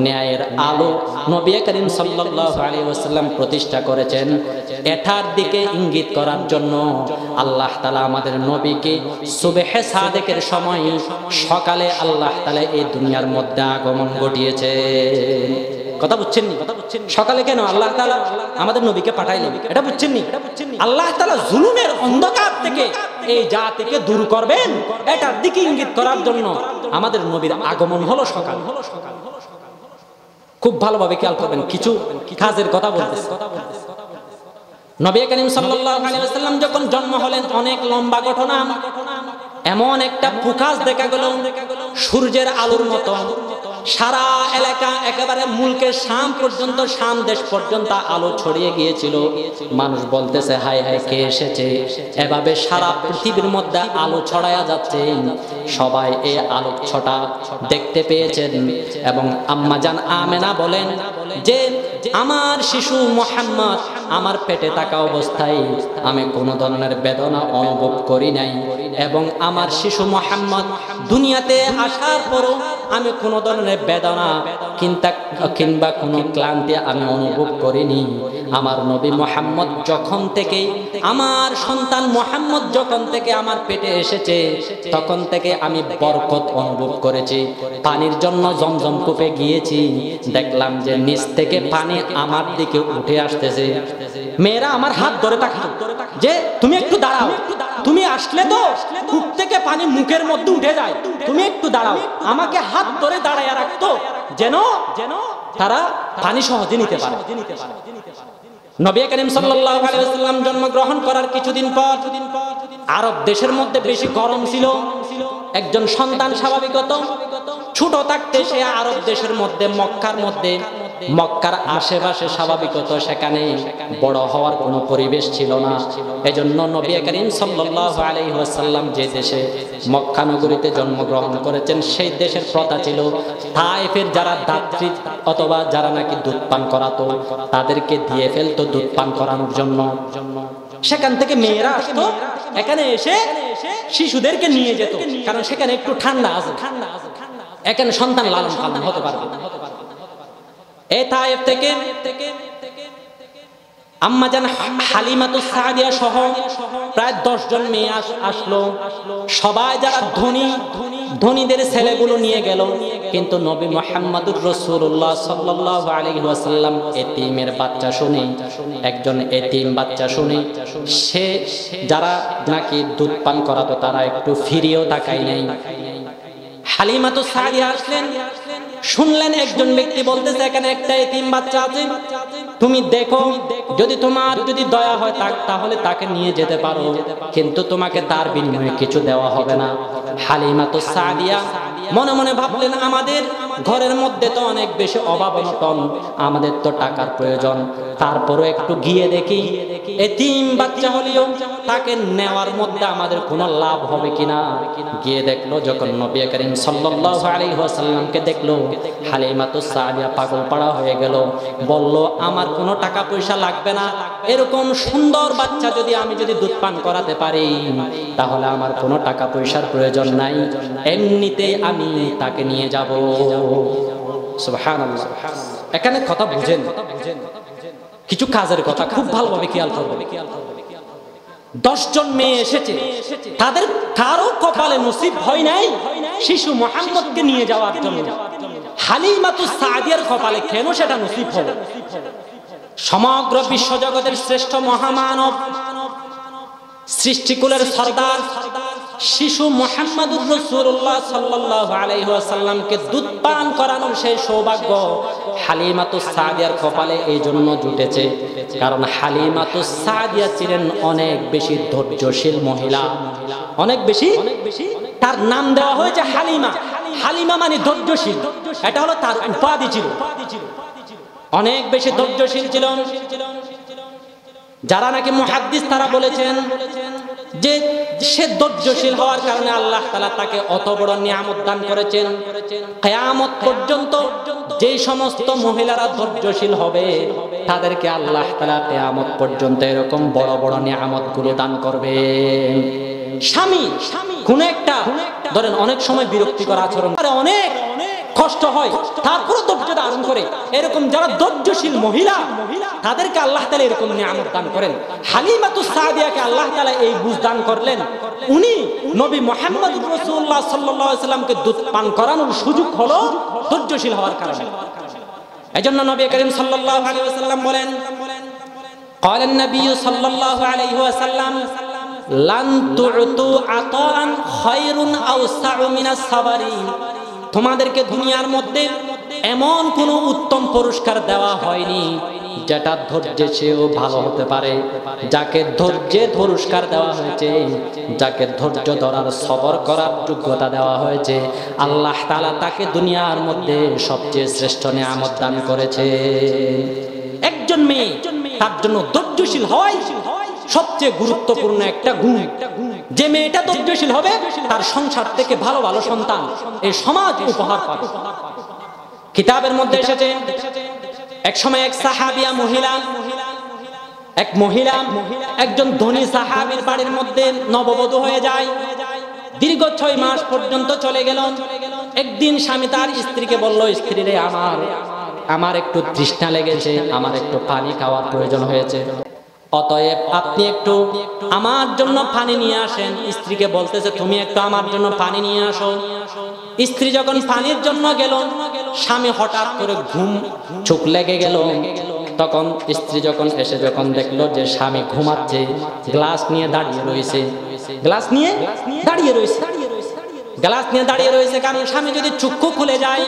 ন্যায়ের আলো নবী করিম সাল্লাল্লাহু আলাইহি ওয়াসাল্লাম প্রতিষ্ঠা করেছেন। এটার দিকে ইঙ্গিত করার জন্য আল্লাহ তাআলা আমাদের নবীকে সুবহে সাদেকের সময় সকালে আল্লাহ তাআলা এই দুনিয়ার মধ্যে আগমন ঘটিয়েছে। কথা বুঝছেন নি? সকালে কেন আল্লাহ তাআলা আমাদের নবীকে পাঠাইলেন, এটা বুঝছেন নি? আল্লাহ তাআলা জুলুমের অন্ধকার থেকে এই জাতিকে দূর করবেন, এটার দিকে ইঙ্গিত করার জন্য আমাদের নবীর আগমন হলো সকাল। খুব ভালোভাবে খেয়াল করবেন, কিছু কাজের কথা বলতেছি। নবী করিম সাল্লাল্লাহু আলাইহি ওয়াসাল্লাম যখন জন্ম হলেন, অনেক লম্বা ঘটনা। এমন একটা প্রকাশ দেখা গেল সূর্যের আলোর মতো, সারা এলাকা একেবারে মুলকের শাম পর্যন্ত, শাম দেশ পর্যন্ত আলো ছড়িয়ে গিয়েছিল। মানুষ বলতেছে হায় হায় কে এসেছে, এভাবে সারা পৃথিবীর মধ্যে আলো ছড়ায়া যাচ্ছে। সবাই এই আলোকছটা দেখতে পেয়েছেন এবং আম্মা জান আমেনা বলেন যে আমার শিশু মুহাম্মদ আমার পেটে থাকা অবস্থায় আমি কোনো ধরনের বেদনা অনুভব করি নাই, এবং আমার শিশু মুহাম্মদ দুনিয়াতে আসার পরও আমি কোনো ধরনের বেদনা কিংবা কোনো ক্লান্তি আমি অনুভব করিনি। আমার নবী মুহাম্মদ যখন থেকে, আমার সন্তান মুহাম্মদ যখন থেকে আমার পেটে এসেছে, তখন থেকে আমি বরকত অনুভব করেছি। পানির জন্য জমজম কূপে গিয়েছি, দেখলাম যে নিচ থেকে পানি আমার দিকে উঠে আসতেছে। মেয়েরা আমার হাত ধরে থাকতো যে তুমি একটু দাঁড়াও, তুমি আসলে তো কূপ থেকে পানি মুখের মধ্যে উঠে যায়, তুমি একটু দাঁড়াও। আমাকে হাত ধরে দাঁড়ায় রাখতো যেন তারা পানি সহজে নিতে পারে। নবী করিম সাল্লাল্লাহু আলাইহি ওয়াসাল্লাম জন্মগ্রহণ করার কিছুদিন পর আরব দেশের মধ্যে বেশি গরম ছিল। একজন সন্তান স্বাভাবিকত ছোট থাকতে সে আরব দেশের মধ্যে মক্কার আশেপাশে স্বাভাবিকত সেখানে বড় হওয়ার কোনো পরিবেশ ছিল না। এজন্য নবী করিম সাল্লাল্লাহু আলাইহি ওয়াসাল্লাম যে দেশে মক্কা নগরীতে জন্মগ্রহণ করেছেন, সেই দেশের প্রথা ছিল তায়েফের যারা দাত্রী অথবা যারা নাকি দুধ পান করাতো তাদেরকে দিয়ে ফেলতো দুধ পান করানোর জন্য। সেখান থেকে মেয়েরা আসতো, এখানে এসে শিশুদেরকে নিয়ে যেত, কারণ সেখানে একটু ঠান্ডা আছে, এখানে সন্তান লালন পালন হতে পারবে। এই তায়েফ থেকে আম্মা জান হালিমাতুস সাদিয়া সহ প্রায় 10 জন মেয়ে আসলো। সবাই যারা ধনীদের ছেলেগুলো নিয়ে গেল, কিন্তু নবী মুহাম্মদুর রাসূলুল্লাহ সাল্লাল্লাহু আলাইহি ওয়াসাল্লাম এতিমের বাচ্চা শুনে, একজন এতিম বাচ্চা শুনে সে যারা নাকি দুধ পান করাতো তারা একটু ফিরিয়েও তাকায় নাই। হালিমাতুস সাদিয়া আসলেন, শুনলেন একজন ব্যক্তি বলতেছে এখানে একটা এতিম বাচ্চা আছে, তুমি দেখো যদি তোমার যদি দয়া হয় তাহলে তাকে নিয়ে যেতে পারো, কিন্তু তোমাকে তার বিনিময়ে কিছু দেওয়া হবে না। হালিমাতুস সাদিয়া মনে মনে ভাবলেন আমাদের ঘরের মধ্যে তো অনেক বেশি অভাব অনটন, আমাদের তো টাকার প্রয়োজন, তারপরও একটু গিয়ে দেখি এতিম বাচ্চা হলেও তাকে নেওয়ার মধ্যে আমাদের কোনো লাভ হবে কিনা। গিয়ে দেখলো, যখন নবী করিম সাল্লাল্লাহু আলাইহি ওয়াসাল্লামকে দেখলো, হালিমাতুস সাদিয়া পাগল পাড়া হয়ে গেল। বলল আমার কোনো টাকা পয়সা লাগবে না, এরকম সুন্দর বাচ্চা যদি আমি দুধ পান করাতে পারি তাহলে আমার কোনো টাকা পয়সার প্রয়োজন নাই, এমনিতেই আমি তাকে নিয়ে যাব। সুবহানাল্লাহ। এখানে কথা বুঝেন, কিছু কাজের কথা খুব ভালোভাবে খেয়াল করবেন। 10 জন মেয়ে এসেছে, তাদের কারো কপালে নসিব হয় নাই শিশু মুহাম্মদকে নিয়ে যাওয়ার জন্য। হালিমাতুস সাদিয়ার কপালে কেন সেটা নসিব হলো? সমগ্র বিশ্বজগতের শ্রেষ্ঠ মহামানব, সৃষ্টিকুলের সরদার শিশু মুহাম্মদুর রাসূলুল্লাহ সাল্লাল্লাহু আলাইহি ওয়াসাল্লামকে দুধ পান করানোর সেই সৌভাগ্য হালিমাতুস সাদিয়ার কপালে এই জন্য জুটেছে, কারণ হালিমাতুস সাদিয়া ছিলেন অনেক বেশি ধৈর্যশীল মহিলা, অনেক বেশি। তার নাম দেওয়া হয়েছে হালিমা। হালিমা মানে ধৈর্যশীল, এটা হলো তার উপাধি ছিল। অনেক বেশি ধৈর্যশীল ছিল। যারা নাকি মুহাদ্দিস তারা বলেছেন যে সে ধৈর্যশীল হওয়ার কারণে আল্লাহ তাআলা তাকে অত বড় নিয়ামত দান করেছেন। কিয়ামত পর্যন্ত যে সমস্ত মহিলারা ধৈর্যশীল হবে তাদেরকে আল্লাহ তাআলা কিয়ামত পর্যন্ত এরকম বড় বড় নিয়ামতগুলো দান করবেন। স্বামী কোন একটা ধরেন অনেক সময় বিরক্তিকর আচরণ করে, অনেক কষ্ট হয়, তারপরে ধৈর্য ধারণ করে, এরকম যারা ধৈর্যশীল মহিলা তাদেরকে আল্লাহ তাআলা এরকম নিয়ামত দান করেন। হালিমাতুস সাদিয়াকে আল্লাহ তাআলা এই বুঝ দান করলেন, উনি নবী মুহাম্মদ রাসূলুল্লাহ সাল্লাল্লাহু আলাইহি ওয়াসাল্লামকে দুধ পান করানোর সুযোগ হলো ধৈর্যশীল হওয়ার কারণে। এজন্য নবী করিম সাল্লাল্লাহু আলাইহি ওয়াসাল্লাম বলেন, قال النبي صلى الله عليه وسلم লান তু'তু আতাআন খায়রুন আওসাউ মিনাস সাবরি। তোমাদেরকে দুনিয়ার মধ্যে এমন কোন উত্তম পুরস্কার দেওয়া হয়নি যেটা ধৈর্যের চেয়েও ভালো হতে পারে। যাকে ধৈর্যের পুরস্কার দেওয়া হয়েছে, যাকে ধৈর্য ধরার সবর করার যোগ্যতা দেওয়া হয়েছে, আল্লাহ তাআলা তাকে দুনিয়ার মধ্যে সবচেয়ে শ্রেষ্ঠ নিয়ামত দান করেছে। একজন মেয়ে তার জন্য ধৈর্যশীল হয় সবচেয়ে গুরুত্বপূর্ণ একটা গুণ। যে মেয়েটা ধৈর্যশীল হবে তার সংসার থেকে ভালো ভালো সন্তান এই সমাজ উপহার পাবে। কিতাবের মধ্যে এসেছে এক সময় এক সাহাবিয়া মহিলা, একজন ধনী সাহাবীর বাড়ির মধ্যে নববধূ হয়ে যায়। দীর্ঘ 6 মাস পর্যন্ত চলে গেল। একদিন স্বামী তার স্ত্রীকে বলল, স্ত্রী রে, আমার একটু তৃষ্ণা লেগেছে, আমার একটু পানি খাওয়ার প্রয়োজন হয়েছে, অতএব আপনি একটু আমার জন্য পানি নিয়ে আসেন। স্ত্রীকে বলতেছে, তুমি একটু আমার জন্য পানি নিয়ে আসো। স্ত্রী যখন পানির জন্য গেল, স্বামী হঠাৎ করে ঘুম চোখ লেগে গেল। তখন স্ত্রী যখন এসে যখন দেখলো যে স্বামী ঘুমাচ্ছে, গ্লাস নিয়ে দাঁড়িয়ে রয়েছে, গ্লাস নিয়ে দাঁড়িয়ে রয়েছে, গ্লাস নিয়ে দাঁড়িয়ে রয়েছে। কারণ স্বামী যদি চক্ষু খুলে যায়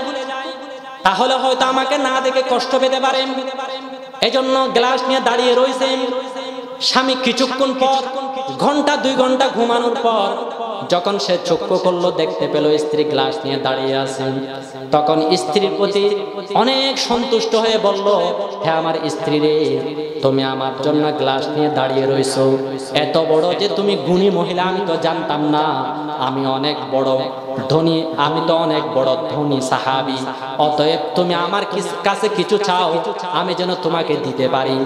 তাহলে হয়তো আমাকে না দেখে কষ্ট পেতে পারে, এজন্য গ্লাস নিয়ে দাঁড়িয়ে রয়েছে। স্বামী কিছুক্ষণ পর, ঘন্টা 2 ঘন্টা ঘুমানোর পর যখন সে চক্ষু করলো, দেখতে পেল স্ত্রী গ্লাস নিয়ে দাঁড়িয়ে আছে। তখন স্ত্রীর প্রতি অনেক সন্তুষ্ট হয়ে বলল, হে আমার স্ত্রী রে, তুমি আমার জন্য গ্লাস নিয়ে দাঁড়িয়ে রইছো, এত বড় যে তুমি গুণী মহিলা আমি তো জানতাম না, আমি অনেক বড় ধনী, আমি তো অনেক বড় ধনী সাহাবী, অতএব তুমি আমার কাছে কিছু চাও, আমি যেন তোমাকে দিতে পারি,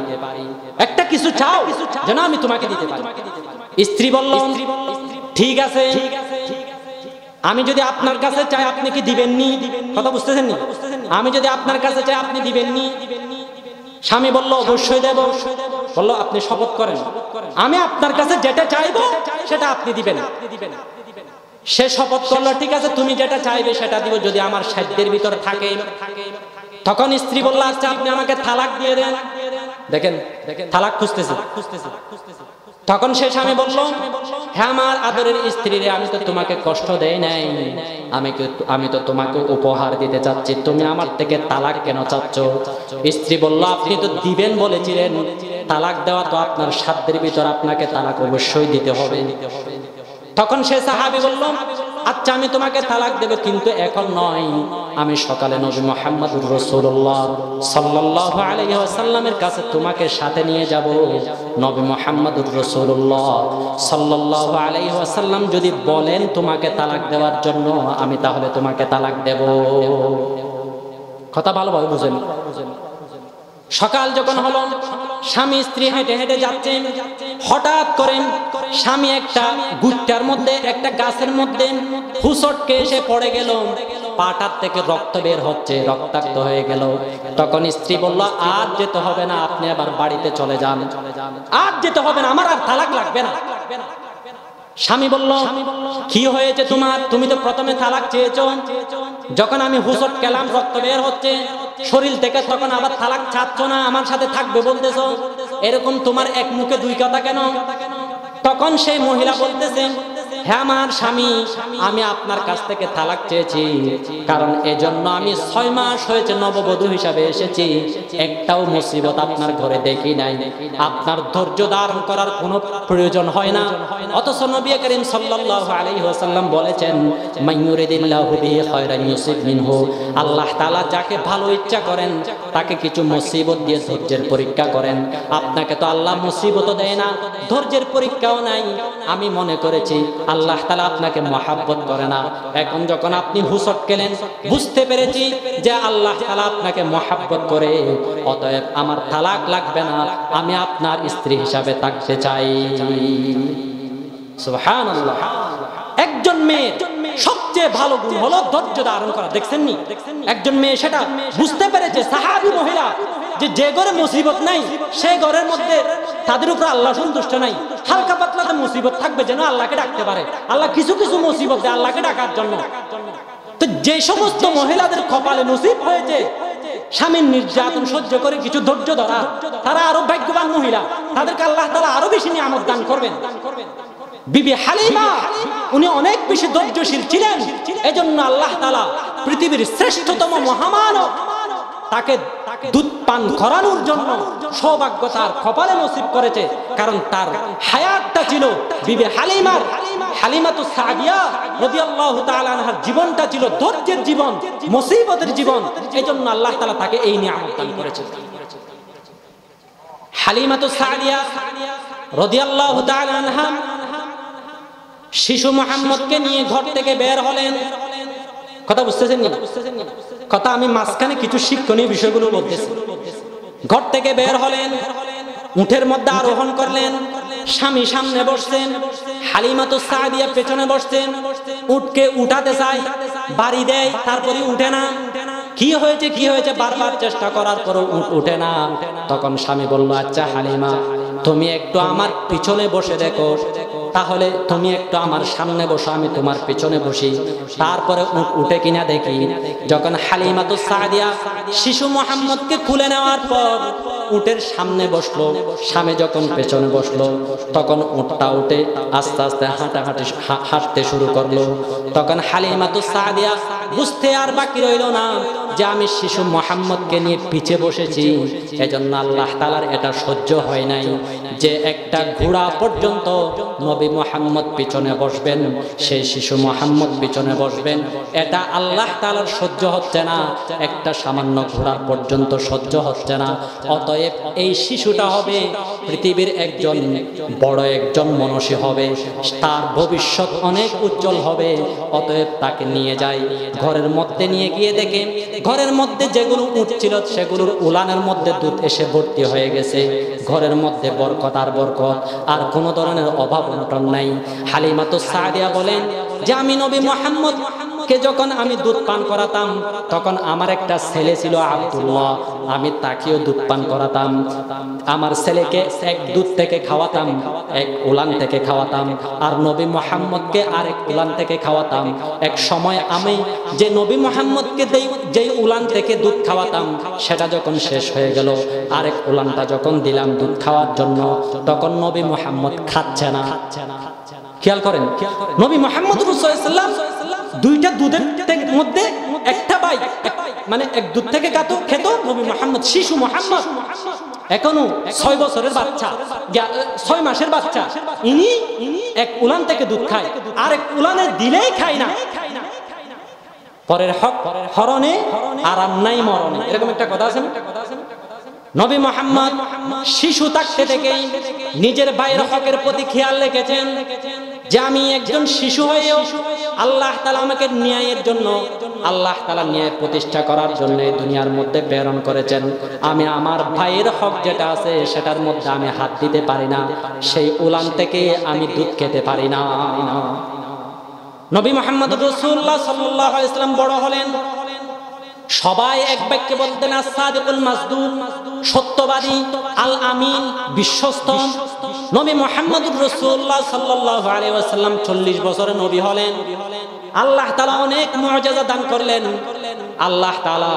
একটা কিছু চাও যেন আমি তোমাকে দিতে পারি। স্ত্রী বলল, ঠিক আছে, আমি যদি আপনার কাছে চাই আপনি কি দিবেননি? কথা বুঝতেছেন নি? আমি যদি আপনার কাছে চাই আপনি দিবেননি? স্বামী বলল, অবশ্যই দেব। বলল, আপনি শপথ করেন, আমি আপনার কাছে যেটা চাইবো সেটা আপনি দিবেন। সে শপথ করলো, ঠিক আছে, তুমি যেটা চাইবে সেটা দিব, যদি আমার সাধ্যের ভিতর থাকে। তখন স্ত্রী বলল, আচ্ছা আপনি আমাকে তালাক দিয়ে দেন। দেখেন, তালাক খুঁজতেছে। তখন সে স্বামী বলল, হ্যাঁ আমার আদরের স্ত্রী রে, আমি তো তোমাকে কষ্ট দেই নাই, আমি তো তোমাকে উপহার দিতে চাচ্ছি, তুমি আমার থেকে তালাক কেন চাচ্ছ? স্ত্রী বলল, আপনি তো দিবেন বলেছিলেন, তালাক দেওয়া তো আপনার সাধ্যের ভিতর, আপনাকে তালাক অবশ্যই দিতে হবে। তখন সে সাহাবী বলল, আচ্ছা আমি তোমাকে তালাক দেব, কিন্তু এখন নয়, আমি সকালে নবী মুহাম্মদুর রাসূলুল্লাহ সাল্লাল্লাহু আলাইহি ওয়াসাল্লামের কাছে তোমাকে সাথে নিয়ে যাব। নবী মুহাম্মদুর রাসূলুল্লাহ সাল্লাল্লাহু আলাইহি ওয়াসাল্লাম যদি বলেন তোমাকে তালাক দেওয়ার জন্য, আমি তাহলে তোমাকে তালাক দেব। কথা ভালোভাবে বুঝেন। সকাল যখন হলো, স্বামী স্ত্রী হেঁটে হেঁটে যাচ্ছেন, হঠাৎ করে স্বামী একটা গুট্টার মধ্যে, একটা গাছের মধ্যে হুঁচটকে এসে পড়ে গেল, পাটার থেকে রক্ত বের হচ্ছে, রক্তাক্ত হয়ে গেল। তখন স্ত্রী বলল, আর যেতে হবে না, আপনি আবার বাড়িতে চলে যান, আর যেতে হবে না, আমার আর তালাক লাগবে না। স্বামী বলল, কি হয়েছে তোমার? তুমি তো প্রথমে তালাক চেয়েছো, যখন আমি হুঁচট খেলাম রক্ত বের হচ্ছে শরীর থেকে, তখন আবার তালাক চাচ্ছ না, আমার সাথে থাকবে বলতেছো, এরকম তোমার এক মুখে দুই কথা কেন? তখন সেই মহিলা বলতেছে, হ্যাঁ আমার স্বামী, আমি আপনার কাছ থেকে তালাক চেয়েছি, কারণ এজন্য আমি 6 মাস হয়েছে নববধূ হিসাবে এসেছি, একটাও মুসিবত আপনার ঘরে দেখি নাই, আপনার ধৈর্য ধারণ করার কোনো প্রয়োজন হয় না। অথচ নবী করিম সাল্লাল্লাহু আলাইহি ওয়াসাল্লাম বলেছেন, মাইয়ুরিদিল্লাহু বিহি খায়রান ইউসিব মিনহু, আল্লাহ তাআলা যাকে ভালো ইচ্ছা করেন তাকে কিছু মুসিবত দিয়ে ধৈর্যের পরীক্ষা করেন। আপনাকে তো আল্লাহ মুসিবত দেয় না, ধৈর্যের পরীক্ষাও নাই। আমি মনে করেছি আল্লাহ তাআলা আপনাকে মহাব্বত করে না। এখন যখন আপনি হুঁচট খেলেন, বুঝতে পেরেছি যে আল্লাহ তাআলা আপনাকে মহাব্বত করে, অতএব আমার তালাক লাগবে না, আমি আপনার স্ত্রী হিসাবে থাকতে চাই। সুবহানাল্লাহ। একজন মেয়ের সবচেয়ে ভালো গুণ হলো ধৈর্য ধারণ করা। দেখছেন নি? একজন মেয়ে সেটা বুঝতে পেরেছে, সাহাবী মহিলা, যে ঘরে মুসিবত নাই সেই ঘরের মধ্যে তাদের উপর আল্লাহ সন্তুষ্ট নাই, হালকা পাতলাতে মুসিবত থাকবে যেন আল্লাহকে ডাকতে পারে। আল্লাহ কিছু কিছু মুসিবত দেয় আল্লাহকে ডাকার জন্য। তো যে সমস্ত মহিলাদের কপালে নসিব হয়েছে স্বামীর নির্যাতন সহ্য করে কিছু ধৈর্য ধরা, তারা আরো ভাগ্যবান মহিলা, তাদেরকে আল্লাহ তাআলা আরো বেশি নিয়ামত দান করবেন। বিবি হালিমা উনি অনেক বেশি ধৈর্যশীল ছিলেন, এজন্য আল্লাহ তাআলা পৃথিবীর শ্রেষ্ঠতম মহামানব তাকে দুধ পান করানোর জন্য সৌভাগ্য তার কপালে নসিব করেছে, কারণ তার হায়াতটা ছিল বিবি হালিমার, হালিমাতুস সাদিয়া রাদিয়াল্লাহু তাআলা আনহার জীবনটা ছিল ধৈর্যের জীবন, মুসিবতের জীবন, এজন্য আল্লাহ তাআলা তাকে এই নিয়ামত দান করেছেন। হালিমাতুস সাদিয়া রাদিয়াল্লাহু তাআলা আনহা শিশু মুহাম্মদকে নিয়ে ঘর থেকে বের হলেন। কথা বুঝতেছেন না? কথা আমি মাঝখানে কিছু শিক্ষণীয় বিষয়গুলো বলতেছি। ঘর থেকে বের হলেন, উটের মধ্যে আরোহণ করলেন, স্বামী সামনে বসছেন, হালিমাতুস সাদিয়া পেছনে বসছেন। উটকে উঠাতে চায়, বাড়ি দেয়, তারপরে উঠে না। কি হয়েছে কি হয়েছে বারবার চেষ্টা করার পরও উঠে না। তখন স্বামী বলল, আচ্ছা হালিমা, তুমি একটু আমার পিছনে বসে দেখো, তাহলে তুমি একটু আমার সামনে বসো, আমি তোমার পিছনে বসি, তারপরে উঠে কিনা দেখি। যখন হালিমাতুস সাদিয়া শিশু মুহাম্মদকে খুলে নেওয়ার পর উটের সামনে বসলো, স্বামী যখন পেছনে বসলো, তখন উটটা উঠে আস্তে আস্তে হাঁটতে শুরু করলো। তখন হালিমাতুস সাদিয়া বুঝতে আর বাকি রইল না যে আমি শিশু মুহাম্মদকে নিয়ে পিছে বসেছি। এজন্য আল্লাহ তাআলার এটা সহ্য হয় নাই যে একটা ঘোড়া পর্যন্ত নবী মুহাম্মদ পিছনে বসবেন, সেই শিশু মুহাম্মদ পিছনে বসবেন, এটা আল্লাহ তাআলার সহ্য হচ্ছে না। একটা সামান্য ঘোড়া পর্যন্ত সহ্য হচ্ছে না। অতএব এই শিশুটা হবে পৃথিবীর একজন বড় একজন মনীষী হবে, তার ভবিষ্যৎ অনেক উজ্জ্বল হবে। অতএব তাকে নিয়ে যাই। ঘরের মধ্যে নিয়ে গিয়ে দেখে ঘরের মধ্যে যেগুলো উট ছিল সেগুলোর উলানের মধ্যে দুধ এসে ভর্তি হয়ে গেছে। ঘরের মধ্যে বরকত আর বরকত, আর কোনো ধরনের অভাব অনটন নাই। হালিমাতুস সাদিয়া বলেন যে আমি নবী মুহাম্মদ কে যখন আমি দুধ পান করাতাম, তখন আমার একটা ছেলে ছিল আব্দুল্লাহ, আমি তাকেও দুধ পান করাতাম। আমার ছেলেকে এক দুধ থেকে খাওয়াতাম, এক উলান থেকে খাওয়াতাম, আর নবী মুহাম্মদকে আরেক উলান থেকে খাওয়াতাম। এক সময় আমি যে নবী মুহাম্মদকে যেই উলান থেকে দুধ খাওয়াতাম, সেটা যখন শেষ হয়ে গেল, আরেক উলানটা যখন দিলাম দুধ খাওয়ার জন্য, তখন নবী মুহাম্মদ খাচ্ছে না। খেয়াল করেন, নবী মুহাম্মদ রাসূলুল্লাহ সাল্লাল্লাহু আলাইহি ওয়াসাল্লাম দুইটা দুধের মধ্যে একটা ভাই, মানে এক দুধ থেকে খেত নবী মুহাম্মদ। শিশু মুহাম্মদ এখনো 6 বছরের বাচ্চা, 6 মাসের বাচ্চা, ইনি এক উলান থেকে দুধ খায়, আর এক উলানে দিলেই খায় না। পরের হক হরণে আরাম নাই মরণে, এরকম একটা কথা আছে না? নবী মুহাম্মদ শিশু থাকতে থেকে নিজের ভাইয়ের হকের প্রতি খেয়াল রেখেছেন যে আমি একজন শিশু হয়েও আল্লাহ তাআলা আমাকে ন্যায়ের জন্য, আল্লাহ তাআলা ন্যায় প্রতিষ্ঠা করার জন্য এই দুনিয়ার মধ্যে প্রেরণ করেছেন। আমি আমার ভাইয়ের হক যেটা আছে সেটার মধ্যে আমি হাত দিতে পারি না, সেই উলান থেকে আমি দুধ খেতে পারি না। নবী মুহাম্মদ রাসূলুল্লাহ সাল্লাল্লাহু আলাইহি ওয়াসাল্লাম বড় হলেন, সবাই এক বাক্যে বলতেন আস-সাদিকুল মাসদুক, সত্যবাদী, আল আমিন, বিশ্বস্ত। নবী মুহাম্মদুর রাসূলুল্লাহ সাল্লাল্লাহু আলাইহি ওয়াসাল্লাম 40 বছরের নবী হলেন। আল্লাহ তাআলা অনেক মুআজিজা দান করলেন। আল্লাহ তাআলা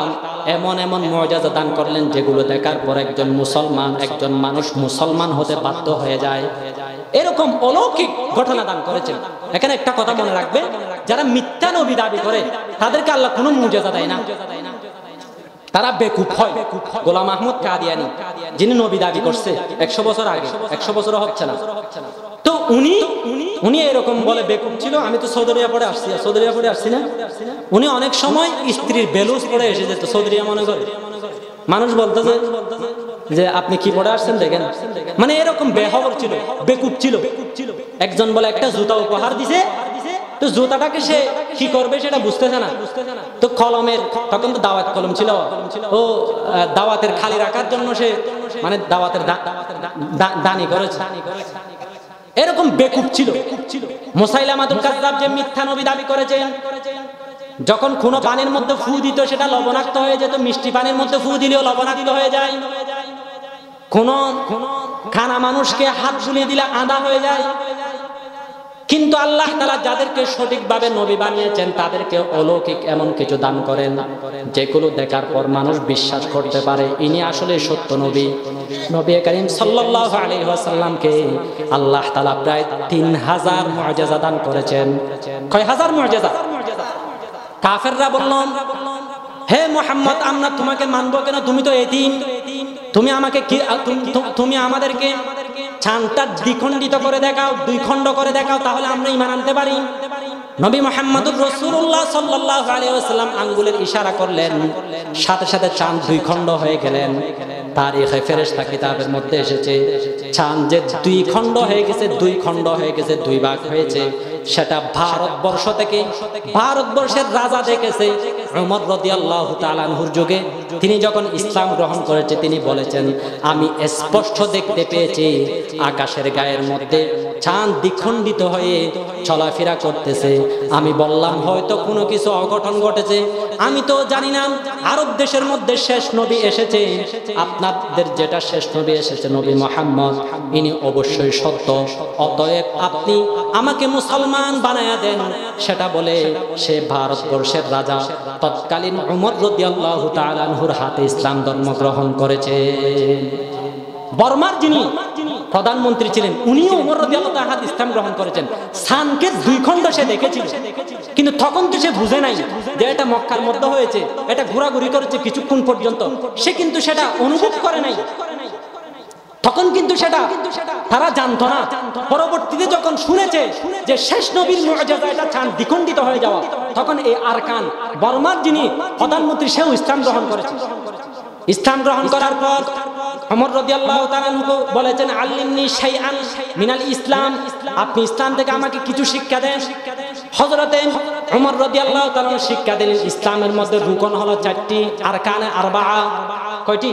এমন এমন মুআজিজা দান করলেন যেগুলো দেখার পর একজন মানুষ মুসলমান হতে বাধ্য হয়ে যায়। এরকম অলৌকিক ঘটনা দান করেছেন। এখানে একটা কথা মনে রাখবে, যারা মিথ্যা নবী দাবি করে তাদেরকে আল্লাহ কোনো মুআজিজা দেয় না, তারা বেকুফ হয়। গোলাম আহমদ কাদিয়ানী যিনি নবী দাবি করছে 100 বছর আগে, 100 বছর হচ্ছে না, তো উনি এরকম বলে বেকুফ ছিল। আমি তো সৌদি আরবে পড়ে আসছি না, উনি অনেক সময় স্ত্রীর বেলুজ পড়ে এসে যেত সৌদি মনে করে। মানুষ বলতো যে আপনি কি পড়ে আসছেন দেখেন, মানে এরকম বেখবর ছিল, বেকুফ ছিল। একজন বলে একটা জুতা উপহার দিছে, তো জুতাটাকে সে কি করবে সেটা বুঝতেছে না। তো কলমের, তখন তো দাওয়াত কলম ছিল, ও দাওয়াতের খালি রাখার জন্য সে মানে দাওয়াতের দানি করেছে। এরকম বেকুফ ছিল। মুসাইলামাতুল কাযযাব যে মিথ্যা নবী দাবি করেছেন, যখন কোনো পানির মধ্যে ফু দিত সেটা লবণাক্ত হয়ে যেত, মিষ্টি পানির মধ্যে ফু দিলেও লবণাক্ত হয়ে যায়। কোন খানা মানুষকে হাত বুলিয়ে দিলে আদা হয়ে যায়। কিন্তু আল্লাহ তাআলা যাদেরকে সঠিকভাবে নবী বানিয়েছেন তাদেরকে অলৌকিক এমন কিছু দান করেন যেগুলো দেখার পর মানুষ বিশ্বাস করতে পারে ইনি আসলে সত্য নবী। নবী করিম সাল্লাল্লাহু আলাইহি ওয়াসাল্লামকে আল্লাহ তাআলা প্রায় 3000 মুআজিজা দান করেছেন। কয় হাজার মুআজিজা? কাফেররা বলল, হে মুহাম্মদ, আমরা তোমাকে মানবো কেন? তুমি তো এতিম, তুমি আমাদেরকে চাঁদটা দ্বিখণ্ডিত করে দেখাও, 2 খণ্ড করে দেখাও, তাহলে আমরা ঈমান আনতে পারি। নবী মুহাম্মদুর রাসূলুল্লাহ সাল্লাল্লাহু আলাইহি ওয়াসাল্লাম আঙ্গুলের ইশারা করলেন, সাথে সাথে চাঁদ 2 খণ্ড হয়ে গেলেন। তারিখে ফেরেশতা কিতাবের মধ্যে এসেছে চাঁদ যে 2 খণ্ড হয়ে গেছে, 2 খণ্ড হয়ে গেছে, 2 ভাগ হয়েছে, সেটা ভারতবর্ষ থেকে ভারতবর্ষের রাজা দেখেছে, উমর রাদিয়াল্লাহু তাআলা আনহুর যুগে তিনি যখন ইসলাম গ্রহণ করেছে তিনি বলেছেন, আমি স্পষ্ট দেখতে পেয়েছি আকাশের গায়ের মধ্যে চাঁদ দ্বিখণ্ডিত হয়ে চলাফেরা করতেছে। আমি বললাম হয়তো কোনো কিছু অঘটন ঘটেছে, আমি তো জানি না আরব দেশের মধ্যে শেষ নবী এসেছে, আপনাদের যেটা শেষ নবী এসেছে নবী মুহাম্মদ, ইনি অবশ্যই সত্য, অতএব আপনি আমাকে মুসলমান বানায়া দেন। সেটা বলে সে ভারতবর্ষের রাজা তৎকালীন উমর রাদিয়াল্লাহু তাআলা আনহুর হাতে ইসলাম ধর্ম গ্রহণ করেছে। বর্মার যিনি প্রধানমন্ত্রী ছিলেন উনিও উমর রাদিয়াল্লাহু তাআলা হাতে ইসলাম গ্রহণ করেছেন। সানকে দুই খণ্ড সে দেখেছিল, কিন্তু তখন তো সে বুঝে নাই যে এটা মক্কার মধ্যে হয়েছে, এটা ঘোরাঘুরি করেছে কিছুক্ষণ পর্যন্ত, সে কিন্তু সেটা অনুভব করে নাই। তখন কিন্তু সেটা তারা জানতো না। পরবর্তীতে যখন শুনেছে যে শেষ নবীর মুআজিজা এটা চাঁদ দ্বিখণ্ডিত হয়ে যাওয়া, তখন এই আরকান বর্মার যিনি প্রধানমন্ত্রী সেও ইসলাম গ্রহণ করেছে। ইসলাম গ্রহণ করার পর ওমর রাদিয়াল্লাহু তাআলা আনহু বলেছেন, আল্লিমনি শাইআন মিনাল ইসলাম, আপনি ইসলাম থেকে আমাকে কিছু শিক্ষা দেন। হযরতে ওমর রাদিয়াল্লাহু তাআলা শিক্ষা দিলেন ইসলামের মধ্যে রুকন হলো 4টি, আরকানে আরবা। কয়টি?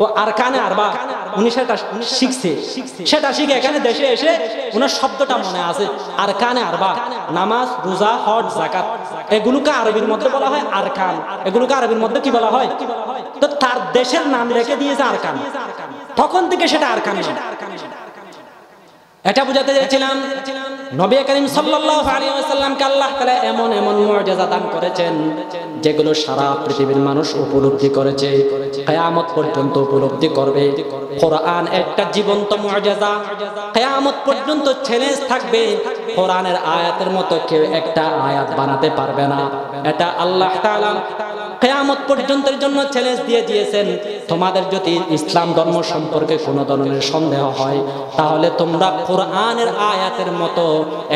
ও আরকানে আরবা উনি সেটা শিখছে, সেটা শিখে এখানে দেশে এসে ওনার শব্দটা মনে আছে। আরকানে আরবা, নামাজ, রোজা, হজ, যাকাত, এগুলোকে আরবির মধ্যে বলা হয় আরকান। এগুলোকে আরবির মধ্যে কি বলা হয়? তো তার দেশের নাম রেখে দিয়েছে আরকান, তখন থেকে সেটা আরকান। এটা বুঝাতে চাইছিলাম নবী করিম সাল্লাল্লাহু আলাইহি ওয়াসাল্লামকে আল্লাহ তাআলা এমন এমন মুআজিজা দান করেছেন যেগুলো সারা পৃথিবীর মানুষ উপলব্ধি করেছে, কিয়ামত পর্যন্ত উপলব্ধি করবে। কোরআন একটা জীবন্ত মুআজিজা, কিয়ামত পর্যন্ত চ্যালেঞ্জ থাকবে। কোরআনের আয়াতের মতো কেউ একটা আয়াত বানাতে পারবে না। এটা আল্লাহ তাআলা কিয়ামত পর্যন্তের জন্য চ্যালেঞ্জ দিয়ে দিয়েছেন। তোমাদের যদি ইসলাম ধর্ম সম্পর্কে কোনো ধরনের সন্দেহ হয়, তাহলে তোমরা কোরআনের আয়াতের মতো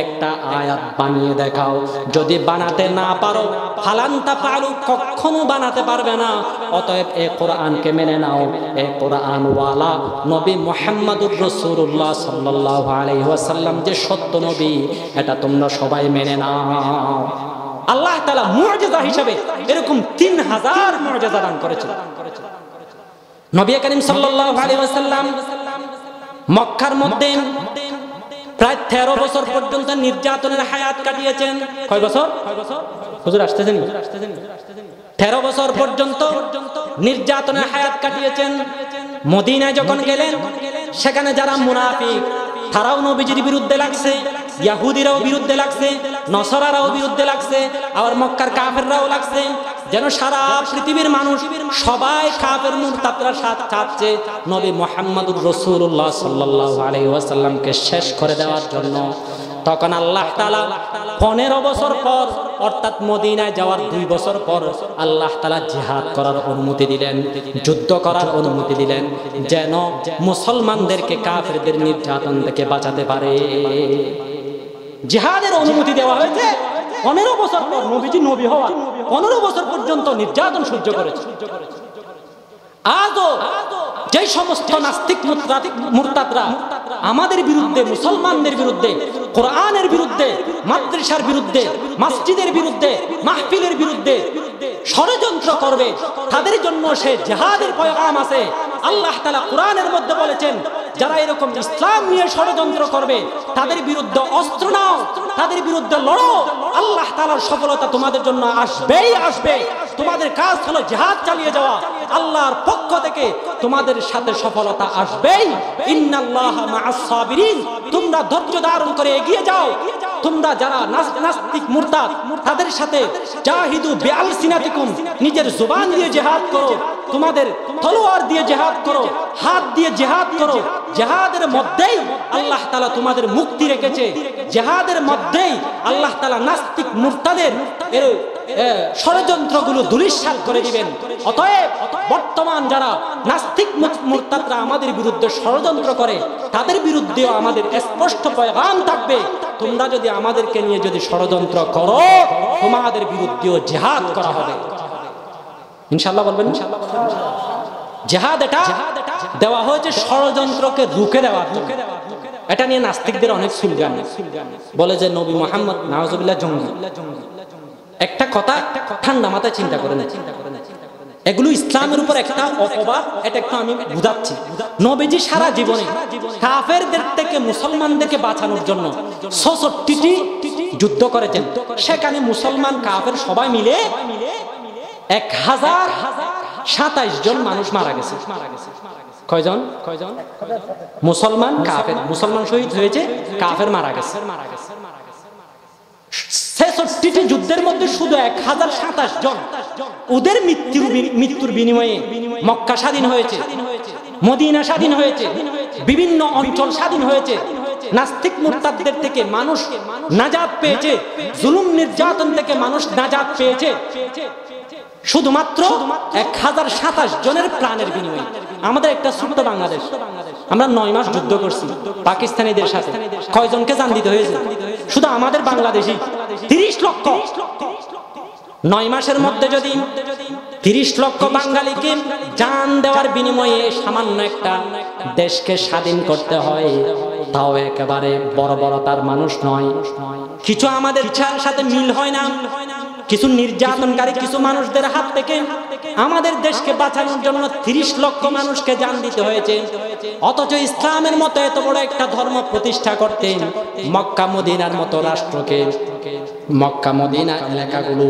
একটা আয়াত বানিয়ে দেখাও। যদি বানাতে না পারো, ফালান্তা পারু, কখনো বানাতে পারবে না। অতএব এই কোরআনকে মেনে নাও। এই কোরআন ওয়ালা নবী মুহাম্মদুর রাসূলুল্লাহ সাল্লাল্লাহু আলাইহি ওয়াসাল্লাম যে সত্য নবী, এটা তোমরা সবাই মেনে নাও। আল্লাহ তাআলা মুআজিজা হিসেবে এরকম 3000 মুআজিজা দান করেছেন। নবী করিম সাল্লাল্লাহু আলাইহি ওয়াসাল্লাম মক্কার মধ্যে প্রায় 13 বছর পর্যন্ত নির্যাতনের হায়াত কাটিয়েছেন। কয় বছর? হুজুর আসতেছেন? 13 বছর পর্যন্ত নির্যাতনের হায়াত কাটিয়েছেন। মদিনায় যখন গেলেন, সেখানে যারা মুনাফিক তারাও নবীজির বিরুদ্ধে লাগছে, ইহুদিরাও বিরুদ্ধে লাগছে, নসরারাও বিরুদ্ধে লাগছে, আবার মক্কার কাফেররাও লাগছে। যেন সারা পৃথিবীর মানুষ সবাই কাফের মুরতাদরা সাথে চাচ্ছে নবী মুহাম্মদুর রাসূলুল্লাহ সাল্লাল্লাহু আলাইহি ওয়াসাল্লামকে শেষ করে দেওয়ার জন্য। তখন আল্লাহ তাআলা 15 বছর পর, অর্থাৎ মদিনায় যাওয়ার 2 বছর পর আল্লাহ তাআলা জিহাদ করার অনুমতি দিলেন, যুদ্ধ করার অনুমতি দিলেন, যেন মুসলমানদেরকে কাফেরদের নির্যাতন থেকে বাঁচাতে পারে। জিহাদের অনুমতি দেওয়া হয়েছে 15 বছর পর। নবীজি নবী হওয়ার 15 বছর পর্যন্ত নির্যাতন সহ্য করেছে। আজও যে সমস্ত নাস্তিক মুরতাদরা আমাদের বিরুদ্ধে, মুসলমানদের বিরুদ্ধে, কোরআনের বিরুদ্ধে, মাদ্রাসার বিরুদ্ধে, মসজিদের বিরুদ্ধে, মাহফিলের বিরুদ্ধে ষড়যন্ত্র করবে, তাদের জন্য সে জিহাদের পয়গাম আছে। আল্লাহ তাআলা কোরআনের মধ্যে বলেছেন, যারা এরকম ইসলাম নিয়ে ষড়যন্ত্র করবে তাদের বিরুদ্ধে অস্ত্র নাও, তাদের বিরুদ্ধে লড়ো। আল্লাহ তাআলার সফলতা তোমাদের জন্য আসবেই আসবে। তোমাদের কাজ হলো জিহাদ চালিয়ে যাওয়া। আল্লাহর পক্ষ থেকে তোমাদের সাথে সফলতা আসবেই। ইন্নাল্লাহা মা'আস সাবিরিন, তোমরা ধৈর্য ধারণ করে এগিয়ে যাও। তোমরা যারা নাস্তিক মুরতাদ তাদের সাথে জাহিদু বিআলসিনাতিকুম, নিজের জবান দিয়ে জিহাদ করো, তোমাদের তলোয়ার দিয়ে জিহাদ করো, হাত দিয়ে জিহাদ করো। জিহাদের মধ্যেই আল্লাহ তাআলা তোমাদের মুক্তি রেখেছে। জিহাদের মধ্যেই আল্লাহ তাআলা নাস্তিক মুরতাদের ষড়যন্ত্রগুলো ধূলিসাৎ করে দিবেন। অতএব বর্তমান যারা নাস্তিক মুরতাদরা আমাদের বিরুদ্ধে ষড়যন্ত্র করে, তাদের বিরুদ্ধেও আমাদের স্পষ্ট পয়গাম থাকবে, তোমরা যদি আমাদেরকে নিয়ে যদি ষড়যন্ত্র করো, তোমাদের বিরুদ্ধেও জিহাদ করা হবে। ইনশাআল্লাহ বলবেন? জিহাদ এটা দেওয়া হয়েছে ষড়যন্ত্রকে রুখে দেওয়া। এটা নিয়ে নাস্তিকদের অনেক সুলগান, বলে যে নবী মুহাম্মদ নাউজুবিল্লাহ জঙ্গি। একটা কথা ঠান্ডা মাথায় চিন্তা করেন, এগুলো ইসলামের উপর একটা অপবাদ। এটা একটু আমি বুঝাচ্ছি। নবীজি সারা জীবনে কাফেরদের থেকে মুসলমানদেরকে বাঁচানোর জন্য ৬৬টি যুদ্ধ করেছেন। সেখানে মুসলমান কাফের সবাই মিলে ১০২৭ জন মানুষ মারা গেছে। কয়জন? মুসলমান কাফের, মুসলমান শহীদ হয়েছে, কাফের মারা গেছে। ৬৬টি যুদ্ধের মধ্যে শুধু ১০২৭ জন, ওদের মৃত্যুর বিনিময়ে মক্কা স্বাধীন হয়েছে, মদিনা স্বাধীন হয়েছে, বিভিন্ন অঞ্চল স্বাধীন হয়েছে, নাস্তিক মুরতাদদের থেকে মানুষ নাজাত পেয়েছে, জুলুম নির্যাতন থেকে মানুষ নাজাত পেয়েছে, শুধুমাত্র ১০২৭ জনের প্রাণের বিনিময়ে। আমাদের একটা ছোট্ট বাংলাদেশ, আমরা ৯ মাস যুদ্ধ করছি পাকিস্তানিদের সাথে। কয়জনকে জান দিতে হয়েছে? শুধু আমাদের বাংলাদেশি ৩০ লক্ষ। ৯ মাসের মধ্যে যদি ৩০ লক্ষ বাঙালিকে জান দেওয়ার বিনিময়ে সামান্য একটা দেশকে স্বাধীন করতে হয়, তাও একেবারে বড় বড় তার মানুষ নয়। কিছু আমাদের ইচ্ছার সাথে মিল হয় না, কিছু নির্যাতনকারী কিছু মানুষদের হাত থেকে আমাদের দেশকে বাঁচানোর জন্য ৩০ লক্ষ মানুষকে জান দিতে হয়েছে। অথচ ইসলামের মতো এত বড় একটা ধর্ম প্রতিষ্ঠা করতে মক্কা মদিনার মতো রাষ্ট্রকে, মক্কা মদিনা এলাকাগুলো,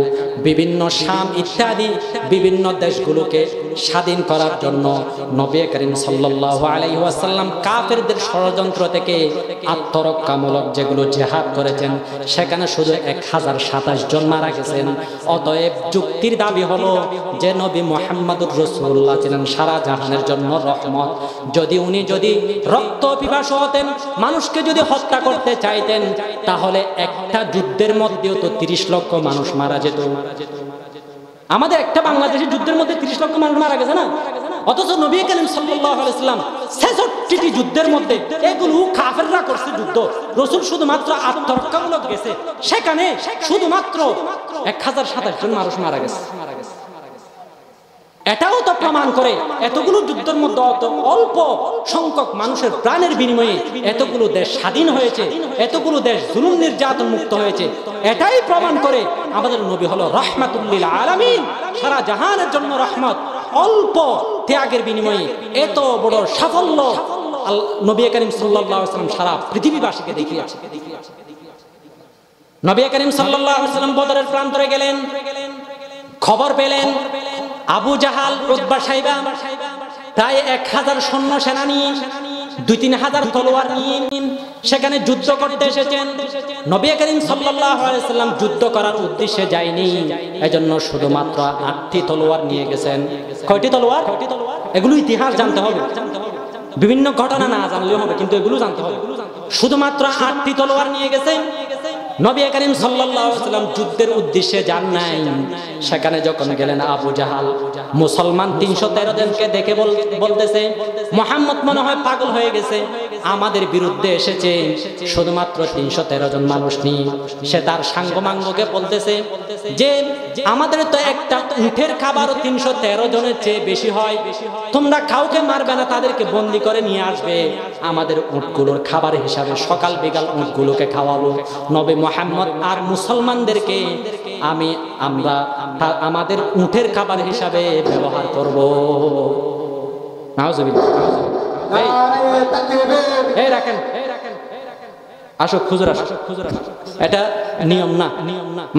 বিভিন্ন শাম ইত্যাদি বিভিন্ন দেশগুলোকে স্বাধীন করার জন্য নবী করিম সাল্লাল্লাহু আলাইহি ওয়াসাল্লাম কাফেরদের ষড়যন্ত্র থেকে আত্মরক্ষামূলক যেগুলো জিহাদ করেছেন, সেখানে শুধু ১০২৭ জন মারা গেছেন। অতএব যুক্তির দাবি হলো যে নবী মুহাম্মদুর রাসূলুল্লাহ ছিলেন সারা জাহানের জন্য রহমত। যদি রক্ত পিপাসু হতেন, মানুষকে যদি হত্যা করতে চাইতেন, তাহলে একটা যুদ্ধের মধ্যেও তো ৩০ লক্ষ মানুষ মারা যেত। আমাদের একটা বাংলাদেশের যুদ্ধের মধ্যে ৩০ লক্ষ মানুষ মারা গেছে না? অথচ নবী করিম সাল্লাল্লাহু আলাইহি ওয়াসাল্লাম ৬৬টি যুদ্ধের মধ্যে এগুলো কাফেররা করছে যুদ্ধ, রাসূল শুধুমাত্র আত্মরক্ষামূলক গেছে, সেখানে শুধুমাত্র ১০২৭ জন মানুষ মারা গেছে। এটাও তো প্রমাণ করে এতগুলো যুদ্ধের মধ্যে অল্প সংখ্যক মানুষের প্রাণের বিনিময়ে এতগুলো দেশ স্বাধীন হয়েছে, এতগুলো দেশ জুলুম নির্যাতন মুক্ত হয়েছে। এটাই প্রমাণ করে আমাদের নবী হলো রাহমাতুল লিল আলামিন, সারা জাহানের জন্য রহমত। অল্প ত্যাগের বিনিময়ে এত বড় সাফল্য নবী করিম সাল্লাল্লাহু আলাইহি ওয়াসাল্লাম সারা পৃথিবীবাসীকে দেখিয়েছে। নবী করিম সাল্লাল্লাহু আলাইহি ওয়াসাল্লাম বদরের প্রান্তরে গেলেন, খবর পেলেন আবু জাহাল, উতবা, শাইবা প্রায় ১০০০ সৈন্য সেনা নিয়ে ২-৩ হাজার তলোয়ার নিয়ে সেখানে যুদ্ধ করতে এসেছেন। নবী করিম সাল্লাল্লাহু আলাইহি ওয়াসাল্লাম যুদ্ধ করার উদ্দেশ্যে যায়নি, এজন্য শুধুমাত্র ৮টি তলোয়ার নিয়ে গেছেন। কয়টি তলোয়ার? এগুলো ইতিহাস জানতে হবে, বিভিন্ন ঘটনা না জানলেও হবে, কিন্তু এগুলো জানতে হবে। শুধুমাত্র ৮টি তলোয়ার নিয়ে গেছেন। নবী করিম সাল্লাল্লাহু আলাইহি ওয়াসাল্লাম যুদ্ধের উদ্দেশ্যে যান নাই। সেখানে যখন গেলেন, আবু জাহাল মুসলমান ৩১৩ জনকে দেখে বলতেছে, মুহাম্মদ মনে হয় পাগল হয়ে গেছে, আমাদের বিরুদ্ধে এসেছে শুধুমাত্র ৩১৩ জন মানুষ নিয়ে। সে তার সাঙ্গমাঙ্গকে বলতেছে যে আমাদের তো একটা উটের খাবারও ৩১৩ জনের চেয়ে বেশি হয়, তোমরা কাউকে মারবে না, তাদেরকে বন্দি করে নিয়ে আসবে, আমাদের উটগুলোর খাবার হিসাবে সকাল বিকাল উটগুলোকে খাওয়াবো। নবী মুহাম্মদ আর মুসলমানদেরকে আমরা আমাদের উটের খাবার হিসাবে ব্যবহার করব। নাউজুবিল্লাহ। এই রাখেন, আসো হুজুর, আসো। এটা নিয়ম না,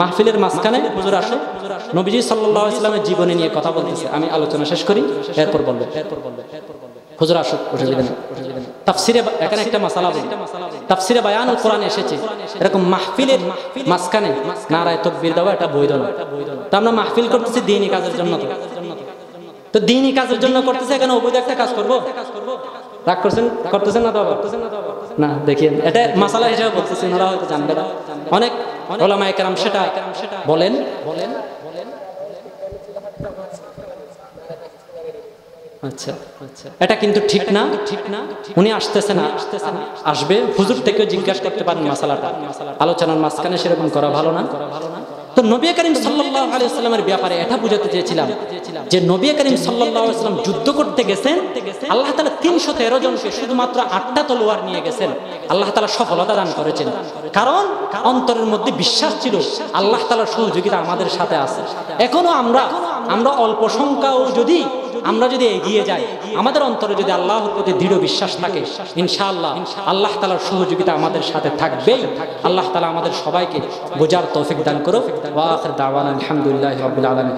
মাহফিলের মাঝখানে হুজুর আসো, নবীজি সাল্লাল্লাহু আলাইহি ওয়াসাল্লামের জীবনী নিয়ে কথা বলতেছে, আমি আলোচনা শেষ করি, এরপর বলবো। হুজুর আসো, অসুবিধা নেই। তাফসিরে এখানে একটা মাসালা বলি, তাফসিরে বায়ানুল কোরআন এসেছে এরকম মাহফিলের মাঝখানে নারায়ে তাকবীর দেওয়া এটা বৈধ না। তো আমরা মাহফিল করতেছি দ্বীনি কাজের জন্য, তো দ্বীনি কাজের জন্য করতেছে, এখানে অবৈধ একটা কাজ করব? রাগ করতেছেন না? তো না, দেখেন এটা মাসালা হিসেবে বলতেছি, ওরা হয়তো জানবে না। অনেক উলামায়ে কেরাম সেটা বলেন। আচ্ছা, এটা কিন্তু ঠিক না। উনি আসতেছে না, আসবে, হুজুর থেকে জিজ্ঞাসা করতে পারেন মাসালাটা, আলোচনার মাঝখানে সেরকম করা ভালো না। তো নবী করিম সাল্লাল্লাহু আলাইহি ওয়াসাল্লামের ব্যাপারে এটা বুঝাতে চেয়েছিলাম যে নবী করিম সাল্লাল্লাহু আলাইহি ওয়াসাল্লাম যুদ্ধ করতে গেছেন, আল্লাহ তাআলা 313 জনকে শুধুমাত্র 8টা তলোয়ার নিয়ে গেছেন, আল্লাহ তাআলা সফলতা দান করেছেন। কারণ অন্তরের মধ্যে বিশ্বাস ছিল আল্লাহ তাআলার সহযোগিতা আমাদের সাথে আছে। এখনো আমরা অল্প সংখ্যাও যদি আমরা যদি এগিয়ে যাই, আমাদের অন্তরে যদি আল্লাহর প্রতি দৃঢ় বিশ্বাস থাকে, ইনশাআল্লাহ আল্লাহ তাআলার সহযোগিতা আমাদের সাথে থাকবেই। আল্লাহ তাআলা আমাদের সবাইকে বোঝার তৌফিক দান করুক। ওয়া আখির দাওয়ানা আলহামদুলিল্লাহি রাব্বিল আলামিন।